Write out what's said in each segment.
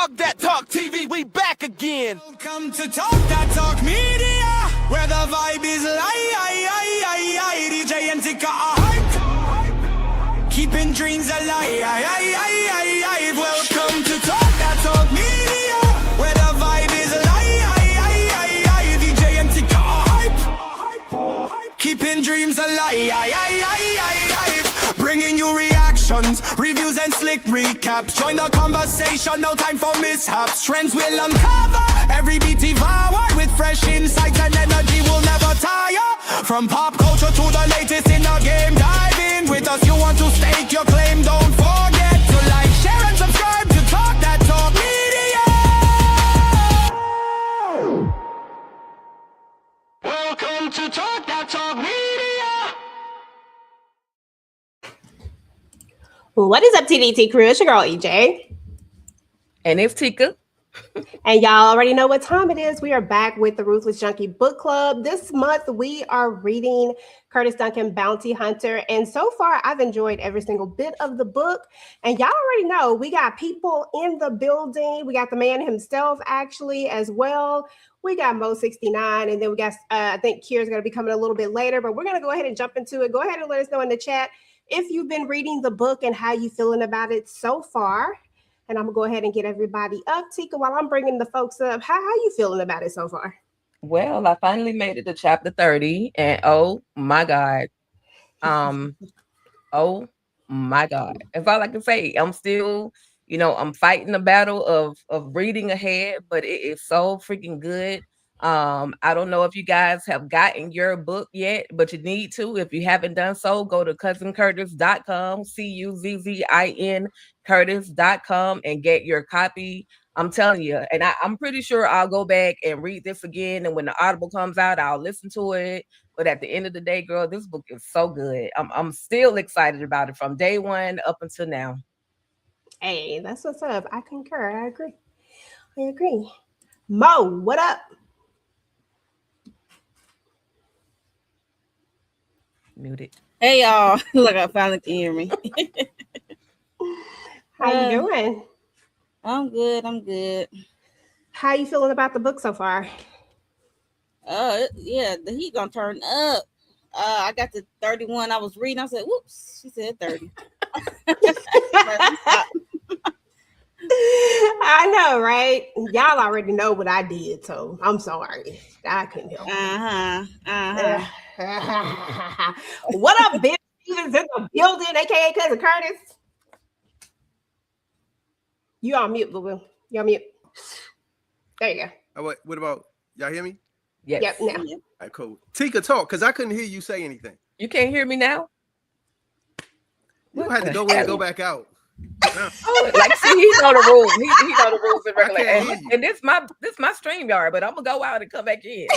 Talk That Talk TV, we back again. Welcome to Talk That Talk Media, where the vibe is live. DJ and Tika are hype, keeping dreams alive. Welcome to Talk That Talk Media, where the vibe is live. DJ and Tika are hype, keeping dreams alive. Bringing you reactions, reviews and slick recaps. Join the conversation, no time for mishaps. Trends will uncover, every beat devoured with fresh insights and energy will never tire. From pop culture to the latest in the game, dive in with us. You want to stake your claim? Don't forget to like, share and subscribe to Talk That Talk Media. Welcome to Talk That Talk Media. What is up, TDT crew? It's your girl, EJ. And it's Tika. And y'all already know what time it is. We are back with the Ruthless Junky Book Club. This month, we are reading Curtis Duncan, Bounty Hunter. And so far, I've enjoyed every single bit of the book. And y'all already know we got people in the building. We got the man himself, actually, as well. We got Mo69, and then we got, I think Kira's going to be coming a little bit later. But we're going to go ahead and jump into it. Go ahead and let us know in the chat if you've been reading the book and how you feeling about it so far. And I'm gonna go ahead and get everybody up. Tika, while I'm bringing the folks up, how you feeling about it so far? Well, I finally made it to chapter 30, and oh my God. Oh my God. That's all I can say. I'm still, I'm fighting the battle of reading ahead, but it is so freaking good. I don't know if you guys have gotten your book yet, but you need to. If you haven't done so, go to cousincurtis.com, CUZZIN Curtis.com, and get your copy. I'm telling you, and I'm pretty sure I'll go back and read this again. And when the Audible comes out, I'll listen to it. But at the end of the day, girl, this book is so good. I'm still excited about it from day one up until now. Hey, that's what's up. I concur. I agree. Mo, what up? Muted. Hey y'all, look, I finally can hear me. How you doing? I'm good. How you feeling about the book so far? Yeah, the heat gonna turn up. I got to 31. I was reading. I said, "Whoops!" She said 30. I know, right? Y'all already know what I did, so I'm sorry. I couldn't help it. What up, bitch? Stevens in the building, aka Cousin Curtis. You on mute, Boo Boo. You on mute. There you go. What about y'all hear me? Yes. Yep, now. All right, cool. Tika, talk, because I couldn't hear you say anything. You can't hear me now? You had to go in and go back out. Oh, like, see, he know the rules. He know the rules in regular. And this my StreamYard, but I'm gonna go out and come back in.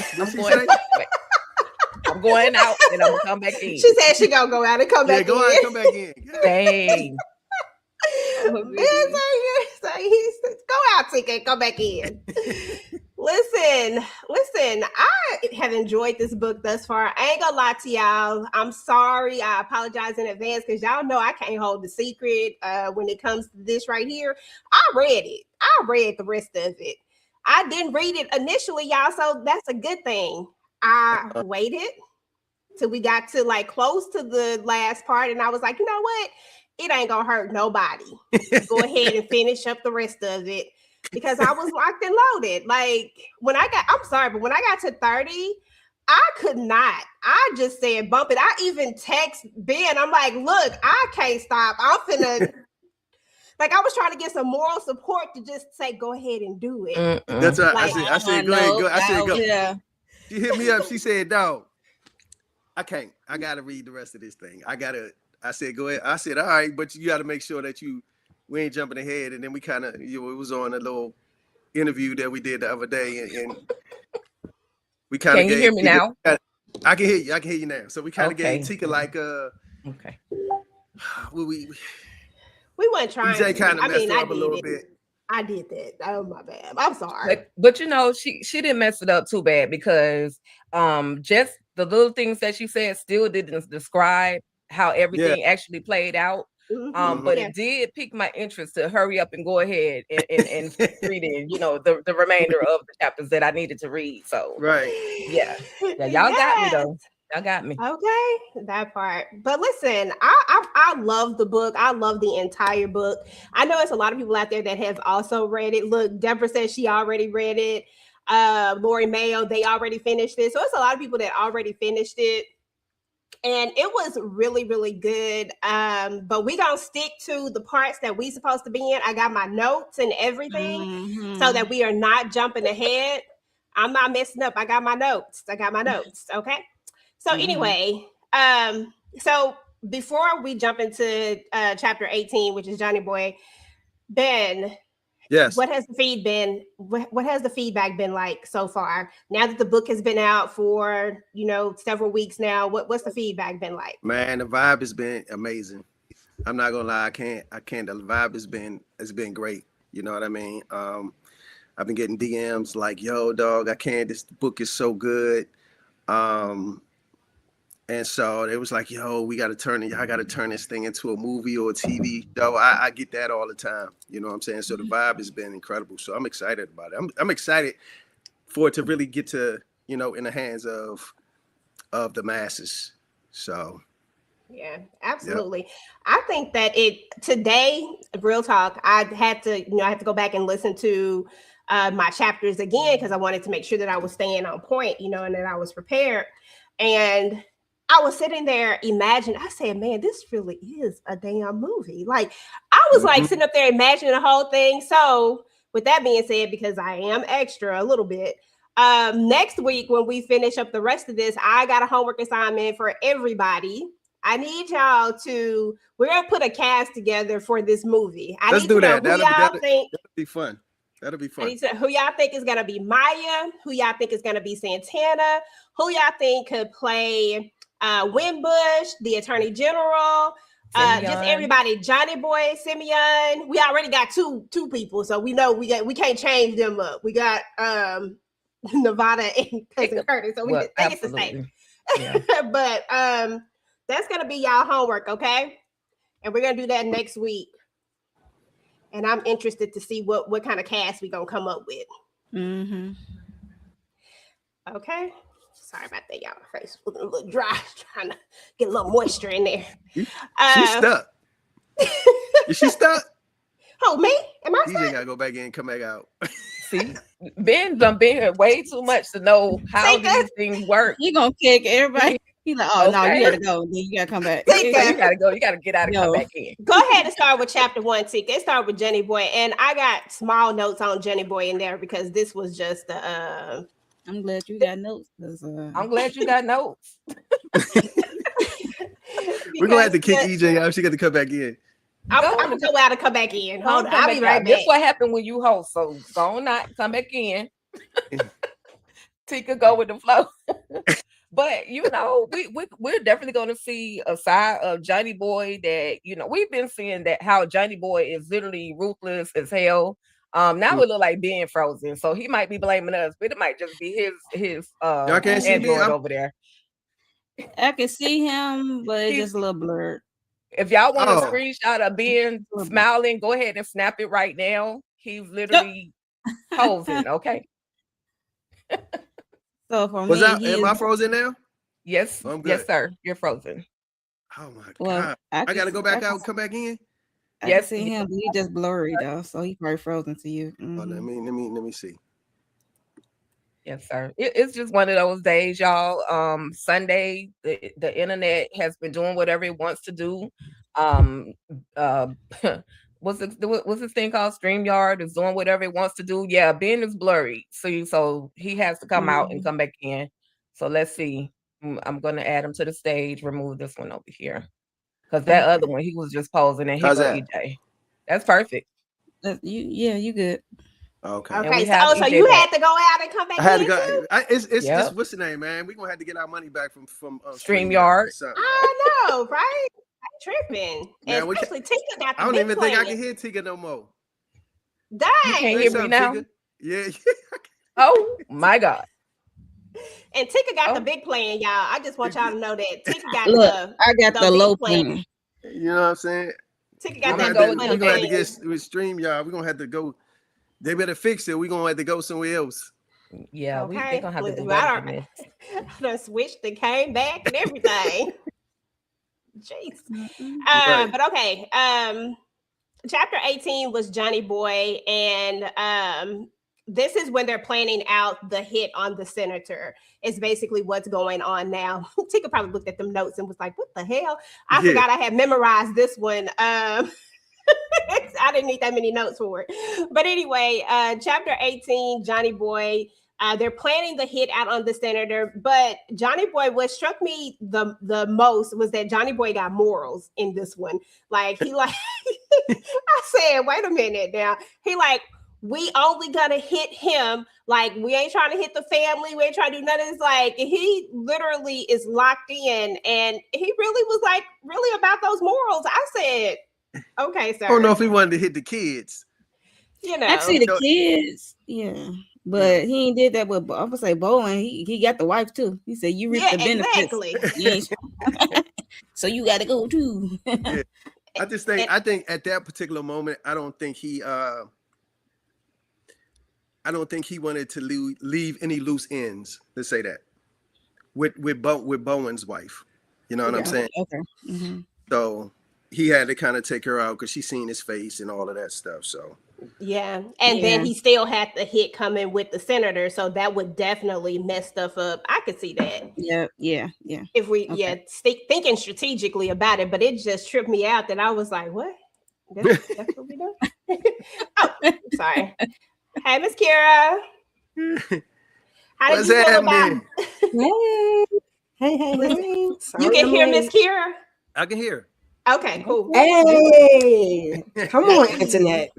I'm going out and I'm gonna come back in. She said she gonna go out and come back in. Go out and come back in. Dang. Go out, Tika, and come back in. Listen, I have enjoyed this book thus far. I ain't gonna lie to y'all. I'm sorry. I apologize in advance because y'all know I can't hold the secret when it comes to this right here. I read it. I read the rest of it. I didn't read it initially, y'all, so that's a good thing. I waited till we got to like close to the last part, and I was like, you know what? It ain't gonna hurt nobody. Go ahead and finish up the rest of it. Because I was locked and loaded. Like I'm sorry, but when I got to 30, I could not. I just said bump it. I even text Ben. I'm like, look, I can't stop. I'm finna. Like I was trying to get some moral support to just say, go ahead and do it. That's right. Like, I said, go ahead, go. I said, go. Yeah. She hit me up. She said, dog, I can't. I gotta read the rest of this thing. I said, go ahead. I said, all right, but you gotta make sure that we ain't jumping ahead. And then we kind of, it was on a little interview that we did the other day, and we kind of. Can you hear me now? I can hear you. I can hear you now. So we kind of gave Tika like okay. We weren't trying. EJ kind of messed up a little it. bit. I did that. Oh my bad. I'm sorry. But she didn't mess it up too bad because just the little things that she said still didn't describe how everything actually played out. But Yeah. it did pique my interest to hurry up and go ahead and finish reading, the remainder of the chapters that I needed to read. So Right. yeah, y'all got me Yes. though. Y'all got me. Okay, that part. But listen, I love the book. I love the entire book. I know it's a lot of people out there that have also read it. Look, Deborah says she already read it. Lori Mayo, they already finished it. So it's a lot of people that already finished it. And it was really, really good. But we gonna stick to the parts that we supposed to be in. I got my notes and everything so that we are not jumping ahead. I'm not messing up. I got my notes. Okay. So anyway, so before we jump into chapter 18, which is Johnny Boy, Ben, Yes. what has the feedback been like so far? Now that the book has been out for several weeks now, what's the feedback been like? Man, the vibe has been amazing. I'm not gonna lie, I can't. The vibe has been great. You know what I mean? I've been getting DMs like, yo, dog, I can't. This book is so good. And so it was like, yo, I gotta turn this thing into a movie or a TV show. I get that all the time. You know what I'm saying? So the vibe has been incredible. So I'm excited about it. I'm excited for it to really get to, in the hands of the masses. So yeah, absolutely. Yep. I think that today, real talk, I had to go back and listen to my chapters again because I wanted to make sure that I was staying on point, and that I was prepared. And I was sitting there I said, man, this really is a damn movie. Like I was like sitting up there imagining the whole thing. So with that being said, because I am extra a little bit, next week when we finish up the rest of this, I got a homework assignment for everybody. I need y'all we're going to put a cast together for this movie. Let's do that. That'll be fun. That'll be fun. Who y'all think is going to be Maya? Who y'all think is going to be Santana? Who y'all think could play Wimbush, the Attorney General? Just everybody. Johnny Boy, Simeon. We already got two people, so we know we can't change them up. We got Nevada and Cousin Curtis, so we think it's the same. Yeah. But that's gonna be y'all homework, okay? And we're gonna do that next week. And I'm interested to see what kind of cast we gonna come up with. Mm-hmm. Okay. Sorry about that, y'all. My face was a little dry, trying to get a little moisture in there. She's stuck. Is she stuck? Oh, me? Am I stuck? DJ gotta go back in and come back out. See, Ben's been here way too much to know how these things work. He gonna kick everybody. He's like, oh, no, you gotta go. Then you gotta come back. You gotta go. You gotta get out and come back in. Go ahead and start with chapter 1, Tika. Let's start with Johnny Boy. And I got small notes on Johnny Boy in there because this was just I'm glad you got notes. I'm glad you got notes. We're gonna have to kick EJ out. She got to come back in. I'm gonna go out and come back in. Hold on, I'll be right back. That's what happened when you host. So go on out, come back in. Tika go with the flow. But we're definitely going to see a side of Johnny Boy that we've been seeing that how Johnny Boy is literally ruthless as hell. Now it look like being frozen, so he might be blaming us, but it might just be his y'all can't see me over there. I can see him, but it's just a little blurred. If y'all want a screenshot of Ben smiling, go ahead and snap it right now. He's literally posing. Okay. So for me, am I frozen now? Yes, yes, sir. You're frozen. Oh my god! I gotta go back out and come back in. Yes, see him, but he just blurry though, so he probably frozen to you. Mm-hmm. Oh, let me see. Yes, sir. It's just one of those days, y'all. Sunday, the internet has been doing whatever it wants to do. What's this thing called? StreamYard is doing whatever it wants to do. Yeah, Ben is blurry, so he has to come out and come back in. So let's see. I'm gonna add him to the stage. Remove this one over here because that other one he was just posing and he was EJ. That's perfect. You good. Okay. Okay. So you had to go out and come back. I had to go. It's what's the name, man? We're gonna have to get our money back from StreamYard. I know, right? Tripping. Man, especially Tika got the I don't even think I can hear Tika no more. Dang. You can't hear me now? Tika? Yeah. Oh my God. And Tika got the big plan, y'all. I just want y'all to know that Tika got I got the low plan. You know what I'm saying? Tika got I'm that gonna big go money with We're gonna have to thing. get with StreamYard. We're gonna have to go. They better fix it. We're gonna have to go somewhere else. Yeah, they're gonna have to do Listen, better than this. I done switched and came back and everything. Jeez. Right. But okay. Chapter 18 was Johnny Boy, and this is when they're planning out the hit on the senator. It's basically what's going on now. Tika probably looked at them notes and was like, "What the hell?" I forgot I had memorized this one. I didn't need that many notes for it. But anyway, chapter 18, Johnny Boy. They're planning the hit out on the senator, but Johnny Boy, what struck me the most was that Johnny Boy got morals in this one. Like he like I said, wait a minute now. He like, we only gonna hit him. Like, we ain't trying to hit the family. We ain't trying to do none of this. Like, he literally is locked in, and he really was like really about those morals. I said, okay, sir. I don't know if he wanted to hit the kids. You know, Actually, the kids, yeah. But he ain't did that with, I would say, Bowen. He got the wife too. He said, "You reap the benefits." Exactly. So you got to go too. Yeah. I just think I think at that particular moment, I don't think he wanted to leave any loose ends. Let's say that with Bowen's wife. You know what I'm saying? Okay. Mm-hmm. So he had to kind of take her out because she seen his face and all of that stuff. So yeah, and then he still had the hit coming with the senator, so that would definitely mess stuff up. I could see that. Yeah. If we thinking strategically about it, but it just tripped me out that I was like, what? That's what we do? Oh, sorry. Hey, Miss Kira. How did you feel about? Hey. You can hear Miss Kira? I can hear. Okay, cool. Hey, come on, internet.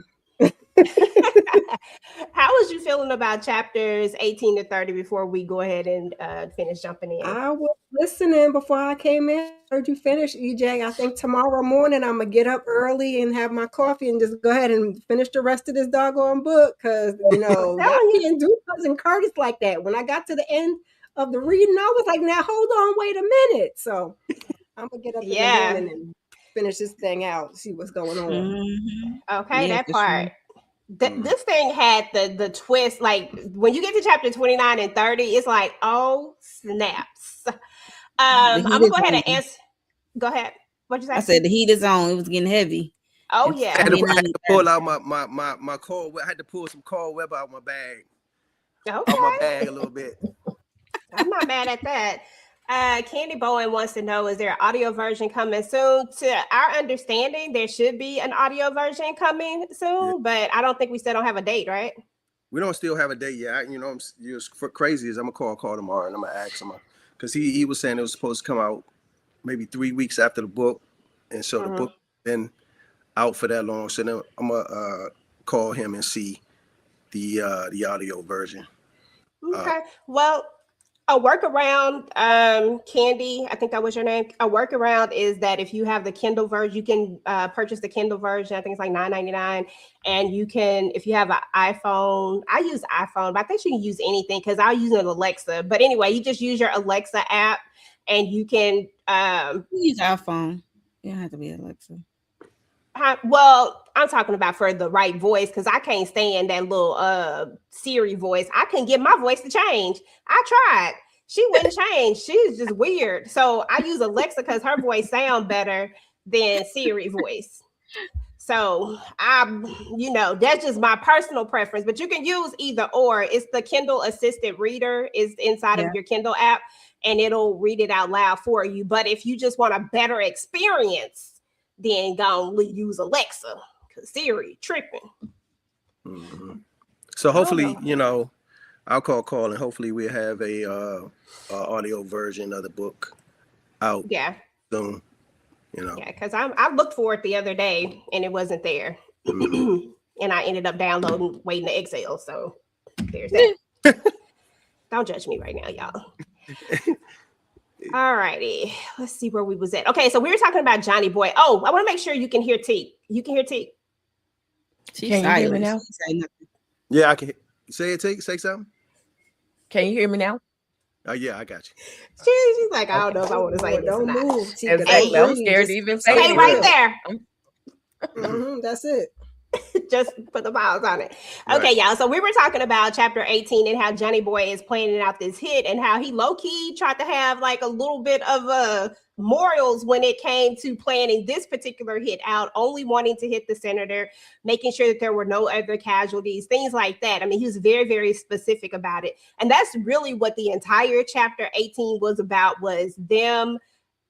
How was you feeling about chapters 18 to 30 before we go ahead and finish jumping in? I was listening before I came in. Heard you finish, EJ. I think tomorrow morning I'm gonna get up early and have my coffee and just go ahead and finish the rest of this doggone book because y'all can't do Cousin Curtis like that. When I got to the end of the reading, I was like, now hold on, wait a minute. So I'm gonna get up in the morning and finish this thing out, see what's going on. Mm-hmm. Okay, that part. This thing had the twist. Like when you get to chapter 29 and 30, it's like, oh snaps. I'm gonna go ahead and answer. Go ahead. What'd you say? I said the heat is on. It was getting heavy. Oh yeah. I had to pull out my cord. I had to pull some cord web out my bag. Okay. Out my bag a little bit. I'm not mad at that. Candy Bowen wants to know, is there an audio version coming soon? To our understanding, there should be an audio version coming soon, but I don't think we still don't have a date, right? We don't still have a date yet. You know, for crazy as I'm gonna call tomorrow and I'm gonna ask him because he was saying it was supposed to come out maybe 3 weeks after the book, and so the book been out for that long. So then I'm gonna call him and see the audio version. Okay. Well, a workaround, Candy, I think that was your name. A workaround is that if you have the Kindle version, you can purchase the Kindle version. I think it's like $9.99. And you can, if you have an iPhone, I use iPhone, but I think you can use anything because I'll use an Alexa. But anyway, you just use your Alexa app and you can use iPhone. You don't have to be Alexa. Well, I'm talking about for the right voice because I can't stand that little Siri voice. I couldn't get my voice to change. I tried. She wouldn't change. She's just weird. So I use Alexa because her voice sounds better than Siri voice. So that's just my personal preference. But you can use either or. It's the Kindle Assistant Reader is inside of your Kindle app, and it'll read it out loud for you. But if you just want a better experience, then go use Alexa because Siri tripping. Mm-hmm. So hopefully, I'll call and hopefully we'll have a audio version of the book out. Yeah. Soon. Yeah, because I looked for it the other day and it wasn't there, and I ended up downloading waiting to exhale. So there's that. Don't judge me right now, y'all. All righty, let's see where we was at. Okay, so we were talking about Johnny Boy. Oh, I want to make sure you can hear T. You can hear T. Can you hear me now? Yeah, I can. Say it, T. Say something. Can you hear me now? Oh yeah, I got you. She's like, I don't know if I want to say this. Don't move. Exactly. I'm scared to even say Stay it. right there. That's it. Just put the miles on it. Right. Okay, y'all. So we were talking about chapter 18 and how Johnny Boy is planning out this hit and how he low-key tried to have like a little bit of morals when it came to planning this particular hit out, only wanting to hit the senator, making sure that there were no other casualties, things like that. I mean, he was very, very specific about it. And that's really what the entire chapter 18 was about, was them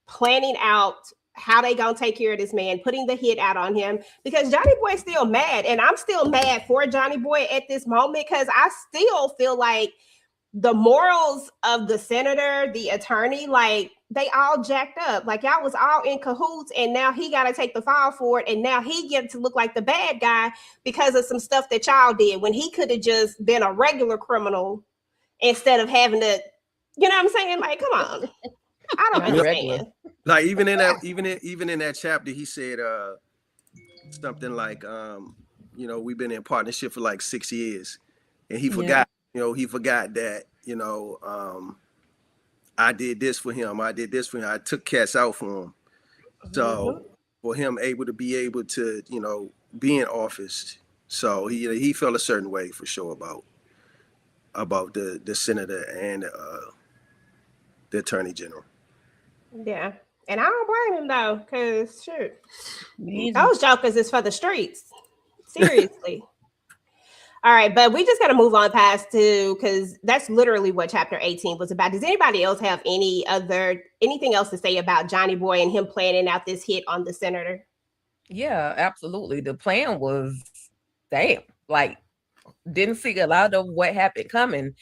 planning out how they gonna take care of this man, putting the hit out on him, because Johnny Boy's still mad, and I'm still mad for Johnny Boy at this moment, because I still feel like the morals of the senator, the attorney, like they all jacked up. Like y'all was all in cahoots, and now he got to take the fall for it, and now he gets to look like the bad guy because of some stuff that y'all did, when he could have just been a regular criminal instead of having to, you know what I'm saying? Like, come on. I don't understand. Like even in that chapter, he said something like, you know, we've been in partnership for like 6 years, and he forgot, he forgot that, I did this for him. I did this for him. I took cats out for him. So for him able to be be in office, so he felt a certain way for sure about the senator and the attorney general. Yeah. And I don't blame him though, because shoot, those jokers is for the streets. Seriously. All right, but we just got to move on past because that's literally what chapter 18 was about. Does anybody else have anything else to say about Johnny Boy and him planning out this hit on the senator? Yeah, absolutely. The plan was, damn, like, didn't see a lot of what happened coming.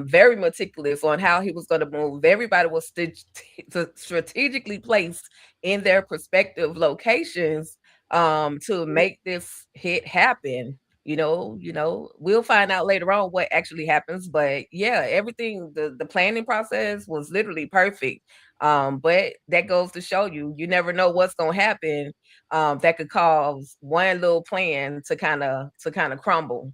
Very meticulous on how he was going to move. Everybody was strategically placed in their prospective locations to make this hit happen. We'll find out later on what actually happens, but yeah, everything, the planning process was literally perfect. But that goes to show you never know what's going to happen that could cause one little plan to kind of crumble.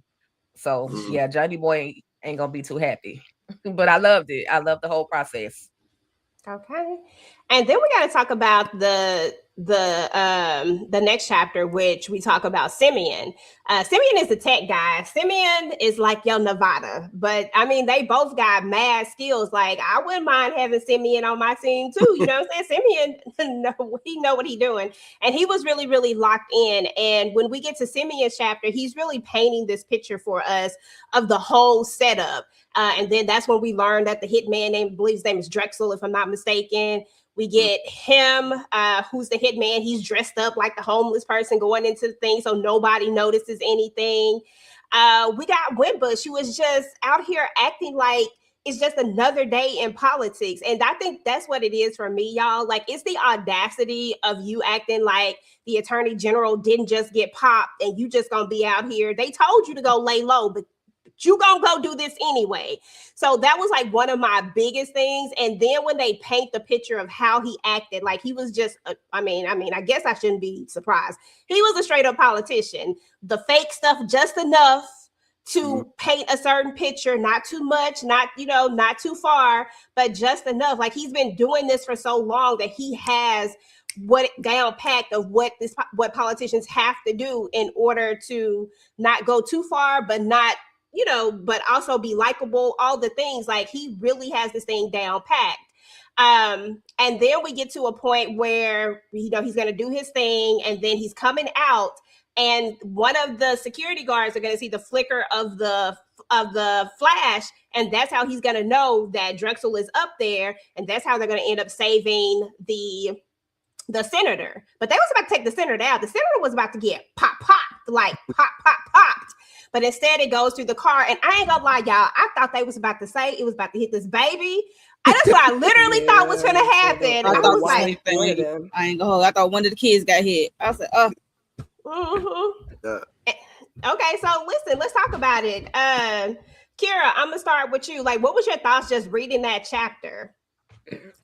So yeah, Johnny Boy ain't gonna be too happy, but I loved it. I loved the whole process. Okay, and then we got to talk about the next chapter, which we talk about Simeon. Simeon is the tech guy. Simeon is like your Nevada, but I mean they both got mad skills. Like I wouldn't mind having Simeon on my team too. You know what I'm saying? Simeon, he know what he's doing, and he was really, really locked in. And when we get to Simeon's chapter, he's really painting this picture for us of the whole setup. And then that's when we learn that the hitman I believe his name is Drexel, if I'm not mistaken. We get him, who's the hitman. He's dressed up like the homeless person going into the thing so nobody notices anything. We got Wimbush, who was just out here acting like it's just another day in politics. And I think that's what it is for me, y'all. Like, it's the audacity of you acting like the attorney general didn't just get popped and you just gonna be out here. They told you to go lay low, but you gonna go do this anyway. So that was like one of my biggest things. And then when they paint the picture of how he acted, like he was just, I guess I shouldn't be surprised. He was a straight up politician. The fake stuff just enough to paint a certain picture, not too much, not too far, but just enough. Like he's been doing this for so long that he has what down packed of what politicians have to do in order to not go too far, but not, but also be likable, all the things. Like he really has this thing down packed. And then we get to a point where, he's going to do his thing and then he's coming out and one of the security guards are going to see the flicker of the flash. And that's how he's going to know that Drexel is up there. And that's how they're going to end up saving the senator. But they was about to take the senator out. The senator was about to get popped, like popped. But instead it goes through the car. And I ain't gonna lie, y'all, I thought they was about to say it was about to hit this baby. That's what I literally thought was gonna happen. I thought one of the kids got hit. I said, Okay, so listen, let's talk about it. Kira, I'm gonna start with you. Like, what was your thoughts just reading that chapter?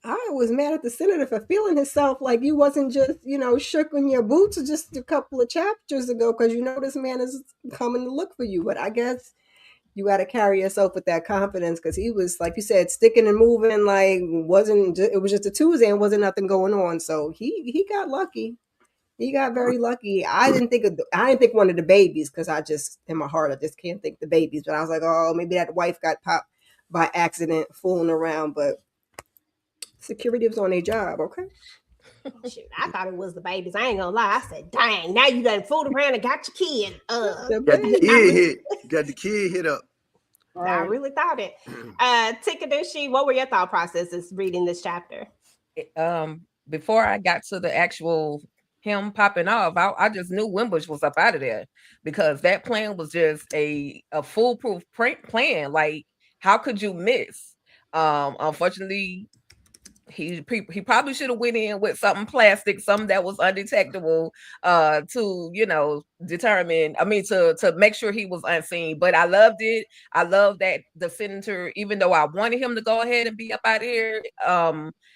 I was mad at the senator for feeling himself like you wasn't just, shook in your boots just a couple of chapters ago because this man is coming to look for you. But I guess you got to carry yourself with that confidence because he was, like you said, sticking and moving like it was just a Tuesday and wasn't nothing going on. So he got lucky. He got very lucky. I didn't think one of the babies, because I just in my heart I just can't think the babies. But I was like, oh, maybe that wife got popped by accident fooling around. But security was on their job, okay? Shoot, I thought it was the babies. I ain't gonna lie. I said, dang, now you done fooled around and got your kid. The Got the baby. kid hit. Got the kid hit up. I really thought it. Tikadushi, what were your thought processes reading this chapter? Before I got to the actual him popping off, I just knew Wimbush was up out of there, because that plan was just a foolproof plan. Like, how could you miss? Unfortunately, he probably should have went in with something plastic, something that was undetectable, to determine. I mean, to make sure he was unseen. But I loved it. I love that the senator, even though I wanted him to go ahead and be up out of here,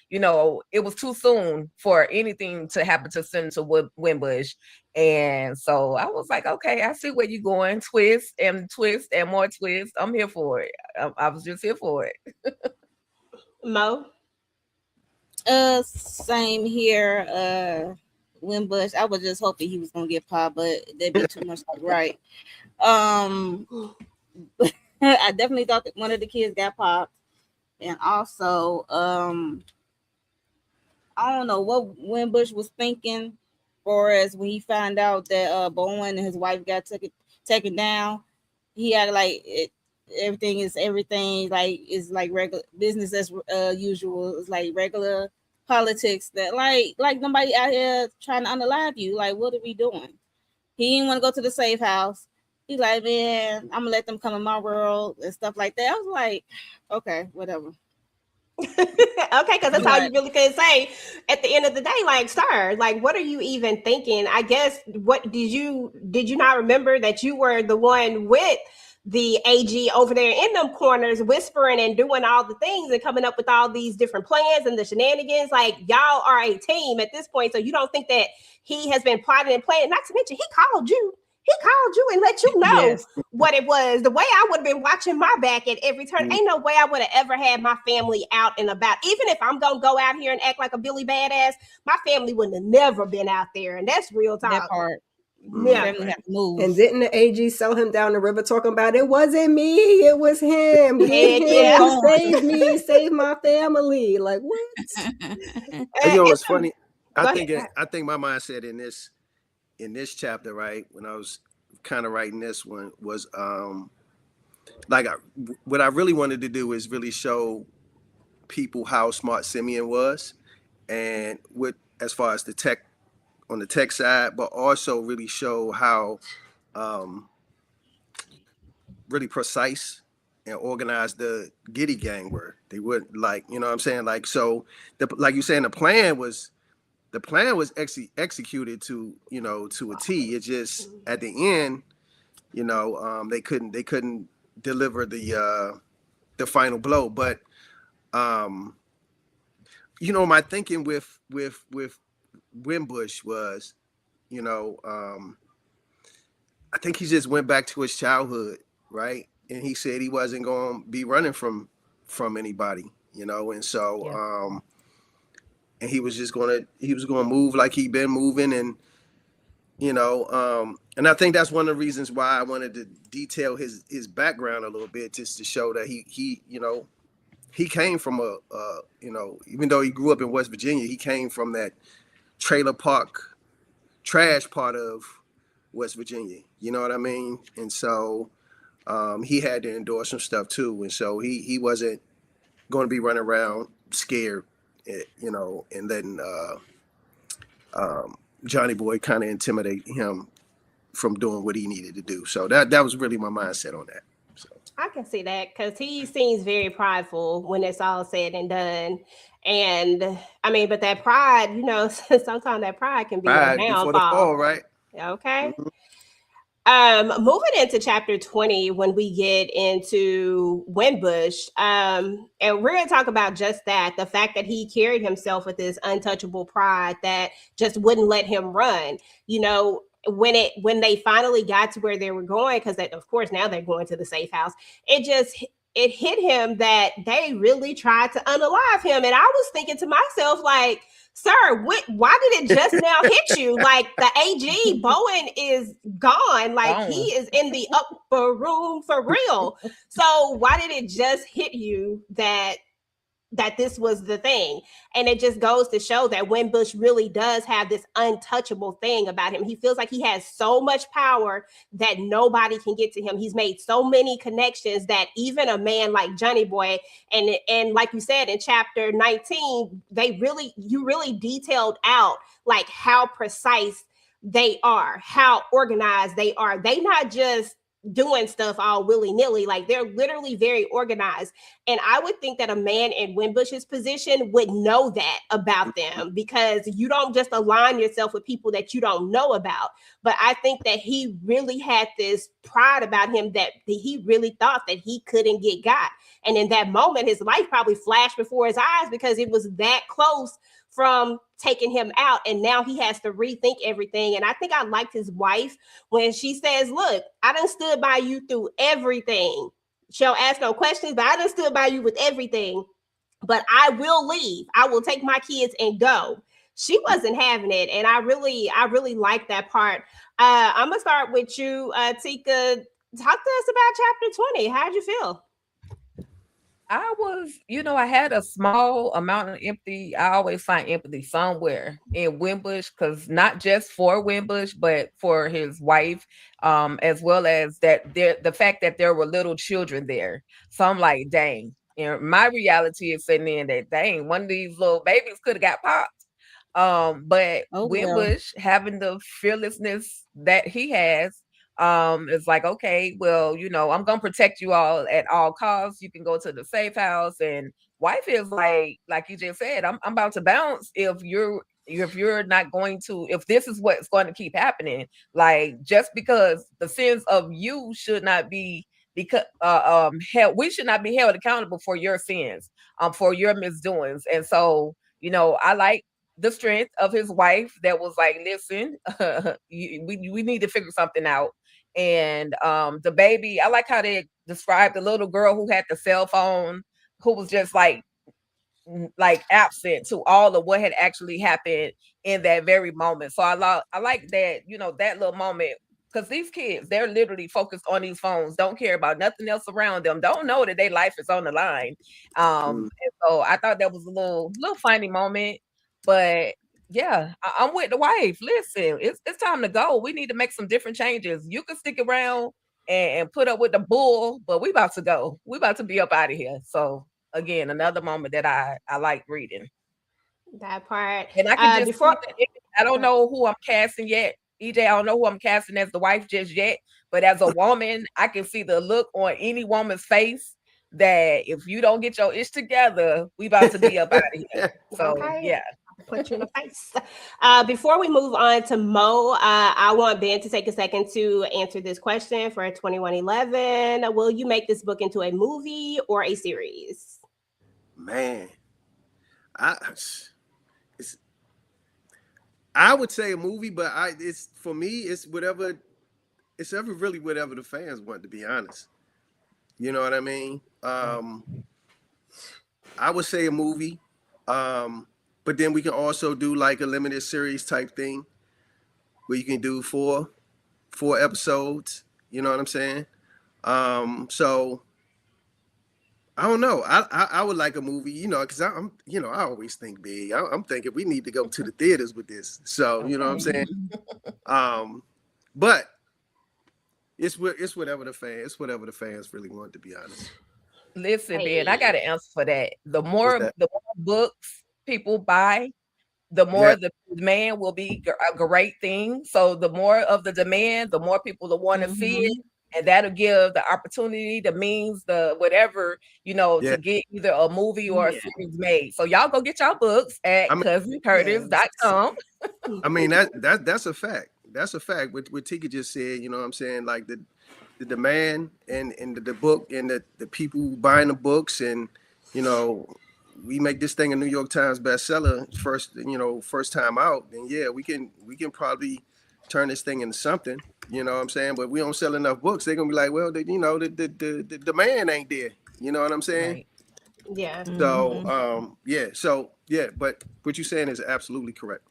it was too soon for anything to happen to Senator Wimbush. And so I was like, okay, I see where you're going. Twist and more twists. I'm here for it. I was just here for it. Mo? Same here. Wimbush, I was just hoping he was gonna get popped, but that'd be too much like right. I definitely thought that one of the kids got popped. And also, I don't know what Wimbush was thinking, for as when he found out that Bowen and his wife got taken down. He had like it. Everything is like regular business as usual. It's like regular politics that like nobody out here trying to unalive you. Like, what are we doing? He didn't want to go to the safe house. He like, man, I'm gonna let them come in my world and stuff like that. I was like, okay, whatever. Okay, because that's all you really could say at the end of the day. Like, sir, like, what are you even thinking? I guess, what did you not remember that you were the one with the AG over there in them corners whispering and doing all the things and coming up with all these different plans and the shenanigans? Like, y'all are a team at this point, so you don't think that he has been plotting and planning? Not to mention, he called you and let you know Yes. what it was. The way I would have been watching my back at every turn. Ain't no way I would have ever had my family out and about. Even if I'm gonna go out here and act like a Billy badass, my family wouldn't have never been out there. And that's real talk. That part. Yeah. Definitely have to move. And didn't the AG sell him down the river talking about it wasn't me, it was him. Get him, Yeah. save me, save my family. Like, what? It's funny. Go I ahead. think my mindset in this chapter, right, when I was kind of writing this one, was what I really wanted to do is really show people how smart Simeon was, and as far as the tech side, but also really show how really precise and organized the Giddy gang were. They would, like, you know what I'm saying? Like, so like you saying, the plan was executed to a T. It just at the end, they couldn't deliver the final blow. But my thinking with Wimbush was, I think he just went back to his childhood, right? And he said he wasn't going to be running from anybody, and so Yeah. and he was going to move like he'd been moving, and and I think that's one of the reasons why I wanted to detail his background a little bit, just to show that he came from even though he grew up in West Virginia, he came from that trailer park trash part of West Virginia. You know what I mean? And so he had to endure some stuff too. And so he wasn't going to be running around scared, and letting Johnny Boy kind of intimidate him from doing what he needed to do. So that was really my mindset on that. So I can see that, because he seems very prideful when it's all said and done. And I mean, but that pride, sometimes that pride can be a before the downfall. fall, right? Okay. Mhm. Moving into chapter 20, when we get into Wimbush, and we're going to talk about just that, the fact that he carried himself with this untouchable pride that just wouldn't let him run. When they finally got to where they were going, because of course now they're going to the safe house, it it hit him that they really tried to unalive him. And I was thinking to myself, like, sir, why did it just now hit you? Like, the AG, Bowen, is gone. Like, he is in the upper room for real. So why did it just hit you that this was the thing? And it just goes to show that Wimbush really does have this untouchable thing about him. He feels like he has so much power that nobody can get to him. He's made so many connections that even a man like Johnny Boy, and like you said in chapter 19, you really detailed out like how precise they are, how organized they are. They not just doing stuff all willy-nilly, like they're literally very organized. And I would think that a man in Wimbush's position would know that about them, because you don't just align yourself with people that you don't know about. But I think that he really had this pride about him that he really thought that he couldn't get got. And in that moment, his life probably flashed before his eyes, because it was that close from taking him out. And now he has to rethink everything. And I think I liked his wife when she says, look, I done stood by you through everything. She'll ask no questions, but I done stood by you with everything. But I will leave. I will take my kids and go. She wasn't having it. And I really like that part. I'm going to start with you, Tika. Talk to us about chapter 20. How'd you feel? I was, I had a small amount of empathy. I always find empathy somewhere in Wimbush, because not just for Wimbush, but for his wife, as well as that the fact that there were little children there. So I'm like, dang, my reality is sitting in that, dang, one of these little babies could have got popped. But Wimbush having the fearlessness that he has, it's like, okay, well, I'm gonna protect you all at all costs. You can go to the safe house. And wife is like you just said, I'm about to bounce if you're not going to, if this is what's going to keep happening. Like, just because the sins of you should not be, because we should not be held accountable for your sins, for your misdoings. And so, I like the strength of his wife that was like, listen, we need to figure something out. And the baby, I like how they described the little girl who had the cell phone, who was just like absent to all of what had actually happened in that very moment. So I like that, that little moment, because these kids, they're literally focused on these phones, don't care about nothing else around them, don't know that their life is on the line. And so I thought that was a little funny moment. But yeah, I'm with the wife. Listen, it's time to go. We need to make some different changes. You can stick around and put up with the bull, but we about to go. We about to be up out of here. So again, another moment that I like reading. That part. And I can just I don't know who I'm casting yet. EJ, I don't know who I'm casting as the wife just yet. But as a woman, I can see the look on any woman's face that if you don't get your ish together, we about to be up out of here. So yeah. Put you in the face. Before we move on to Mo, I want Ben to take a second to answer this question for 2111. Will you make this book into a movie or a series? Man, I would say a movie, but it's for me, it's really whatever the fans want, to be honest. You know what I mean? I would say a movie. But then we can also do like a limited series type thing where you can do four episodes. You know what I'm saying? So I don't know. I would like a movie, because I'm, I always think big. I'm thinking we need to go to the theaters with this. So, you know what I'm saying? But it's whatever the fans really want, to be honest. Listen, Ben, I got an answer for that. The more books people buy, the more the demand will be a great thing. So the more of the demand, the more people will want to see it, and that'll give the opportunity, the means, the whatever, to get either a movie or a series made. So y'all go get y'all books at cousincurtis.com. I mean, that's a fact. That's a fact. What Tika just said, you know what I'm saying? Like the demand and the book and the people buying the books, and we make this thing a New York Times bestseller first time out, then we can probably turn this thing into something, you know what I'm saying? But we don't sell enough books, they're gonna be like, well, the demand ain't there. You know what I'm saying? Right. Yeah. So but what you're saying is absolutely correct.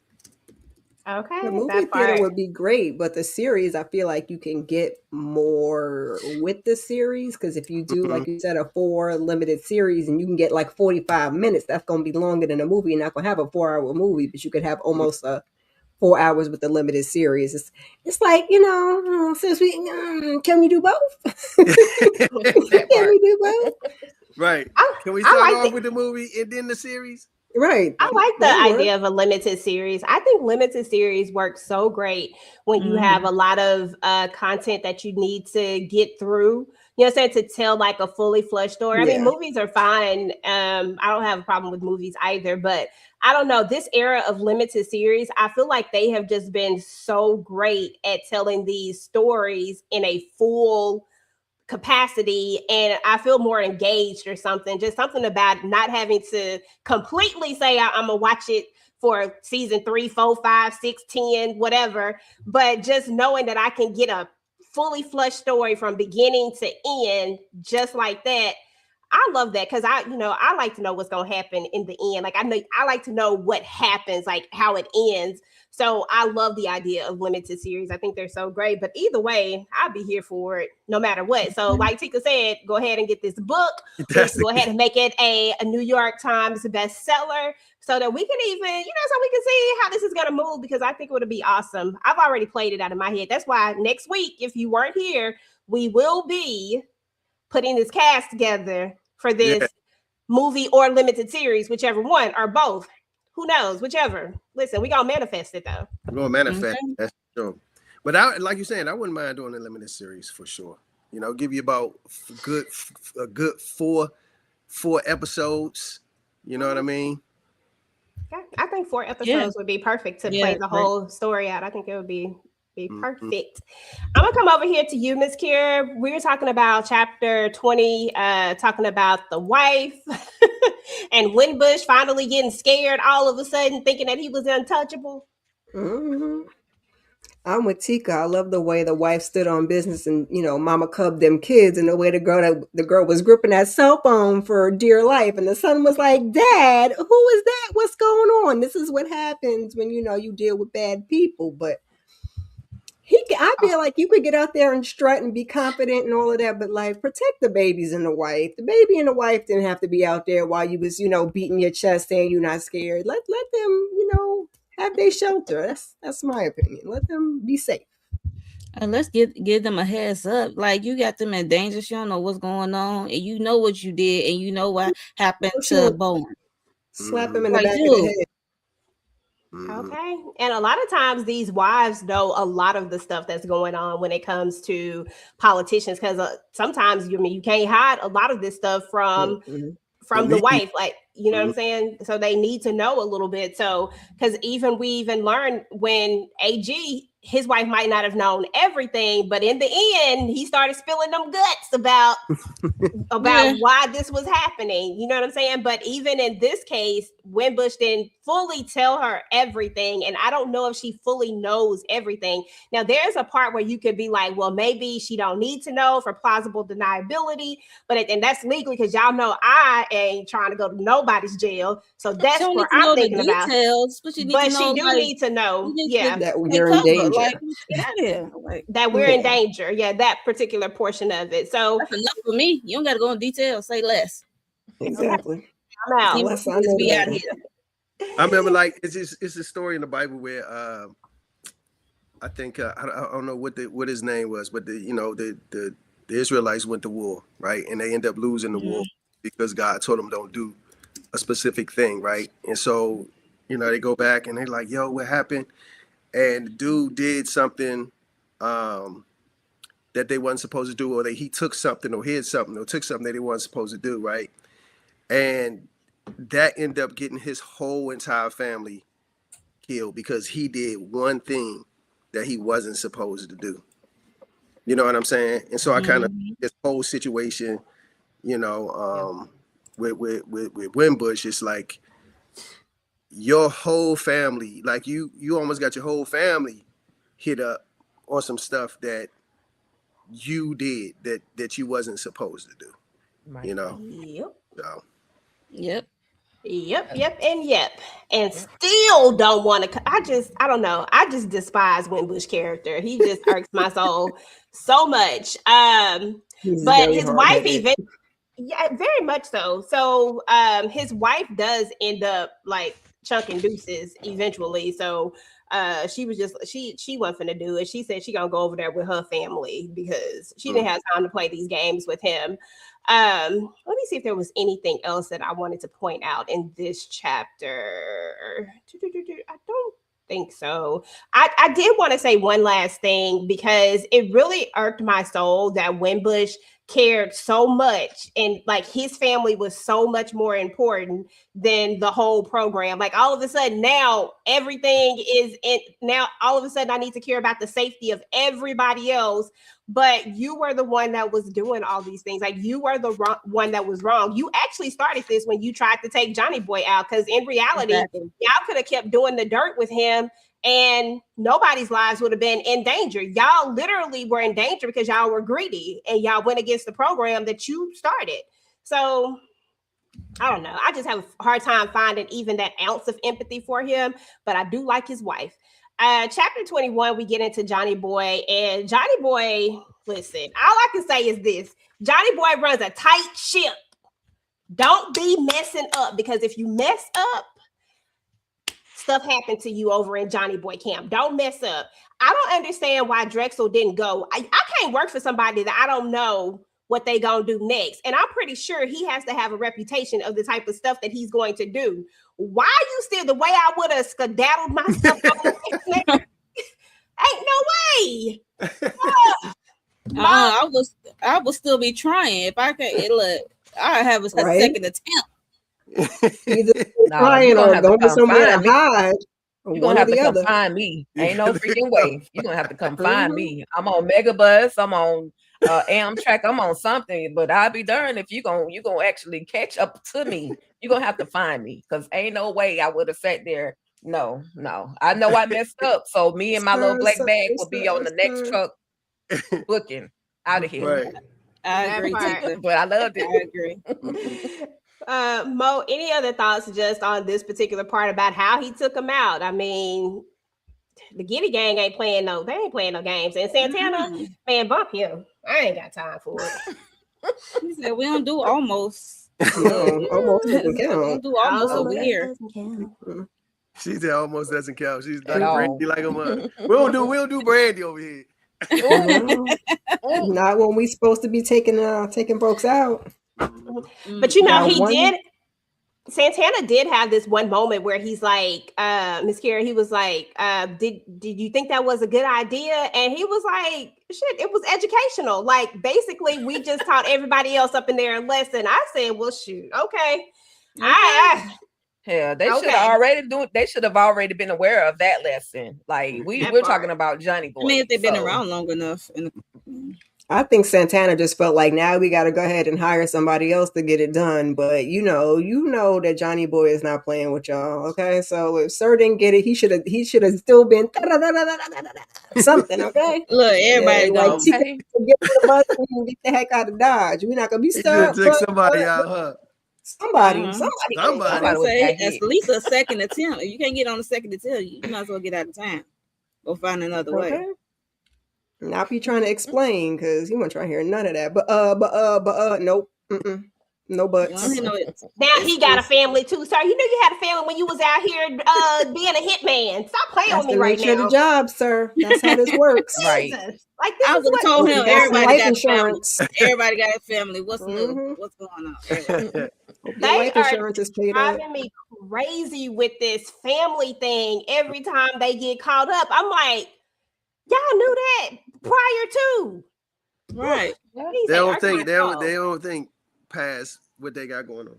Okay. The movie That theater part. would be great, but the series, I feel like you can get more with the series because if you do, like you said, a 4 limited series and you can get like 45 minutes, that's going to be longer than a movie. You're not going to have a 4-hour movie, but you could have almost a 4 hours with the limited series. It's like, since can we do both? That Can part. we do both? Right. Can we I start like off with the movie and then the series? Right. I like the That'll work. idea of a limited series. I think limited series works so great when you have a lot of content that you need to get through. You know what I'm saying? To tell like a fully fleshed story. I mean, Yeah. movies are fine. I don't have a problem with movies either, but I don't know. This era of limited series, I feel like they have just been so great at telling these stories in a full capacity, and I feel more engaged or something. Just something about not having to completely say I'm gonna watch it for season 3, 4, 5, 6, 10, whatever, but just knowing that I can get a fully flushed story from beginning to end just like that. I love that because I like to know what's gonna happen in the end. Like I like to know what happens, like how it ends. So I love the idea of limited series. I think they're so great. But either way, I'll be here for it no matter what. So like Tika said, go ahead and get this book. Go ahead and make it a New York Times bestseller so that we can even, so we can see how this is going to move because I think it would be awesome. I've already played it out of my head. That's why next week, if you weren't here, we will be putting this cast together for this movie or limited series, whichever one or both. Who knows? Whichever. Listen, we gonna manifest it though. We're gonna manifest. That's true. But like you saying, I wouldn't mind doing a limited series for sure. Give you about a good four episodes. You know what I mean? Yeah, I think 4 episodes would be perfect to play the whole story out. I think it would be perfect. I'm gonna come over here to you, Miss Kier. We were talking about chapter 20, talking about the wife and Winbush finally getting scared all of a sudden, thinking that he was untouchable. I'm with Tika. I love the way the wife stood on business and, mama cubbed them kids and the way the girl was gripping that cell phone for dear life. And the son was like, Dad, who is that? What's going on? This is what happens when, you deal with bad people. But I feel like you could get out there and strut and be confident and all of that, but like protect the babies and the wife. The baby and the wife didn't have to be out there while you was, beating your chest saying you're not scared. Let them, have their shelter. That's my opinion. Let them be safe. And let's give them a heads up. Like you got them in danger. She don't know what's going on, and you know what you did, and you know what happened to Bowen. Slap him in the back of the head. Okay. And a lot of times these wives know a lot of the stuff that's going on when it comes to politicians because sometimes you can't hide a lot of this stuff from the wife, like, you know what I'm saying? So they need to know a little bit. So, because we even learned when AG, his wife might not have known everything, but in the end, he started spilling them guts about why this was happening. You know what I'm saying? But even in this case, Winbush didn't fully tell her everything. And I don't know if she fully knows everything. Now, there's a part where you could be like, well, maybe she don't need to know for plausible deniability. And that's legally because y'all know I ain't trying to go to nobody's jail. So that's what I'm thinking about. But she need to know, that we're in danger. Like, get out of here. That we're in danger. Yeah, that particular portion of it. So that's enough for me. You don't got to go in detail. Say less. Exactly. I'm out. Be out here. I remember, like, it's a story in the Bible where I think I don't know what his name was, but the Israelites went to war, right, and they end up losing the war because God told them don't do a specific thing, right, and so they go back and they're like, yo, what happened? And the dude did something that they wasn't supposed to do, or he took something or hid something or took something that they wasn't supposed to do, right? And that ended up getting his whole entire family killed because he did one thing that he wasn't supposed to do. You know what I'm saying? And so I kind of this whole situation, with Winbush, it's like your whole family, like you almost got your whole family hit up on some stuff that you did that you wasn't supposed to do. Right. You know. Yep. So Yep. Yep. And still don't want to. I don't know. I just despise Winbush character. He just irks my soul so much. He's But very his wife hard-headed. even, yeah, very much so. So, his wife does end up like chunking deuces eventually. So, she was just she wasn't finna do it. She said she gonna go over there with her family because she didn't have time to play these games with him. Let me see if there was anything else that I wanted to point out in this chapter. I don't think so. I did want to say one last thing because it really irked my soul that Winbush cared so much and like his family was so much more important than the whole program. Like all of a sudden now everything is in now all of a sudden I need to care about the safety of everybody else, but you were the one that was doing all these things. Like you were the one that was wrong. You actually started this when you tried to take Johnny Boy out because in reality y'all could have kept doing the dirt with him and nobody's lives would have been in danger. Y'all literally were in danger because y'all were greedy and y'all went against the program that you started. So I don't know. I just have a hard time finding even that ounce of empathy for him, but I do like his wife. Chapter 21, we get into Johnny Boy, and Johnny Boy, listen, all I can say is this: Johnny Boy runs a tight ship. Don't be messing up because if you mess up, stuff happened to you over in Johnny Boy camp. Don't mess up. I don't understand why Drexel didn't go. I can't work for somebody that I don't know what they gonna do next. And I'm pretty sure he has to have a reputation of the type of stuff that he's going to do. Why are you still the way I would have skedaddled myself? Ain't no way. I would still be trying if I could. Look, I have a second attempt. Either trying or going to somewhere to hide. You're gonna have to come find me. Ain't no freaking way. You're gonna have to come find me. I'm on Megabus, I'm on Amtrak, I'm on something, but I'll be darned if you're gonna actually catch up to me. You're gonna have to find me because ain't no way I would have sat there. No. I know I messed up. So me and my little black bag will be on the next truck booking out of here. Right. I agree, but I loved it. I agree. Mo, any other thoughts just on this particular part about how he took him out? I mean, the Giddy Gang ain't playing no games. And Santana, man, bump him. I ain't got time for it. He said we don't do almost. No, almost doesn't We don't count. do almost over here. She said almost doesn't count. She's like Brandy like a mother. We don't do Brandy over here. Not when we supposed to be taking folks out. But you know, Santana did have this one moment where he's like, Miss Kara, he was like, did you think that was a good idea? And he was like, shit, it was educational. Like, basically, we just taught everybody else up in there a lesson. I said, well, shoot, okay. Hell, they should have already been aware of that lesson. Like, we're talking about Johnny Boy. I mean, if they've been around long enough. I think Santana just felt like now we got to go ahead and hire somebody else to get it done. But you know that Johnny Boy is not playing with y'all. Okay, so if Sir didn't get it, he should have still been something. Okay, look, everybody go get the heck out of Dodge. We're not gonna be stuck. Took somebody out, huh? Somebody. Say at least a second attempt. If you can't get on the second attempt, you might as well get out of time. Go find another way. Not be trying to explain because he wasn't trying to hear none of that. But nope. No buts. Now he got a family too, sir. You knew you had a family when you was out here being a hitman. Stop playing with me right now. That's the job, sir. That's how this works. Right. Like I would have told him everybody got insurance. Everybody got a family. What's new? What's going on? They are driving me crazy with this family thing. Every time they get caught up, I'm like, y'all knew that prior to. Right. They don't think past what they got going on.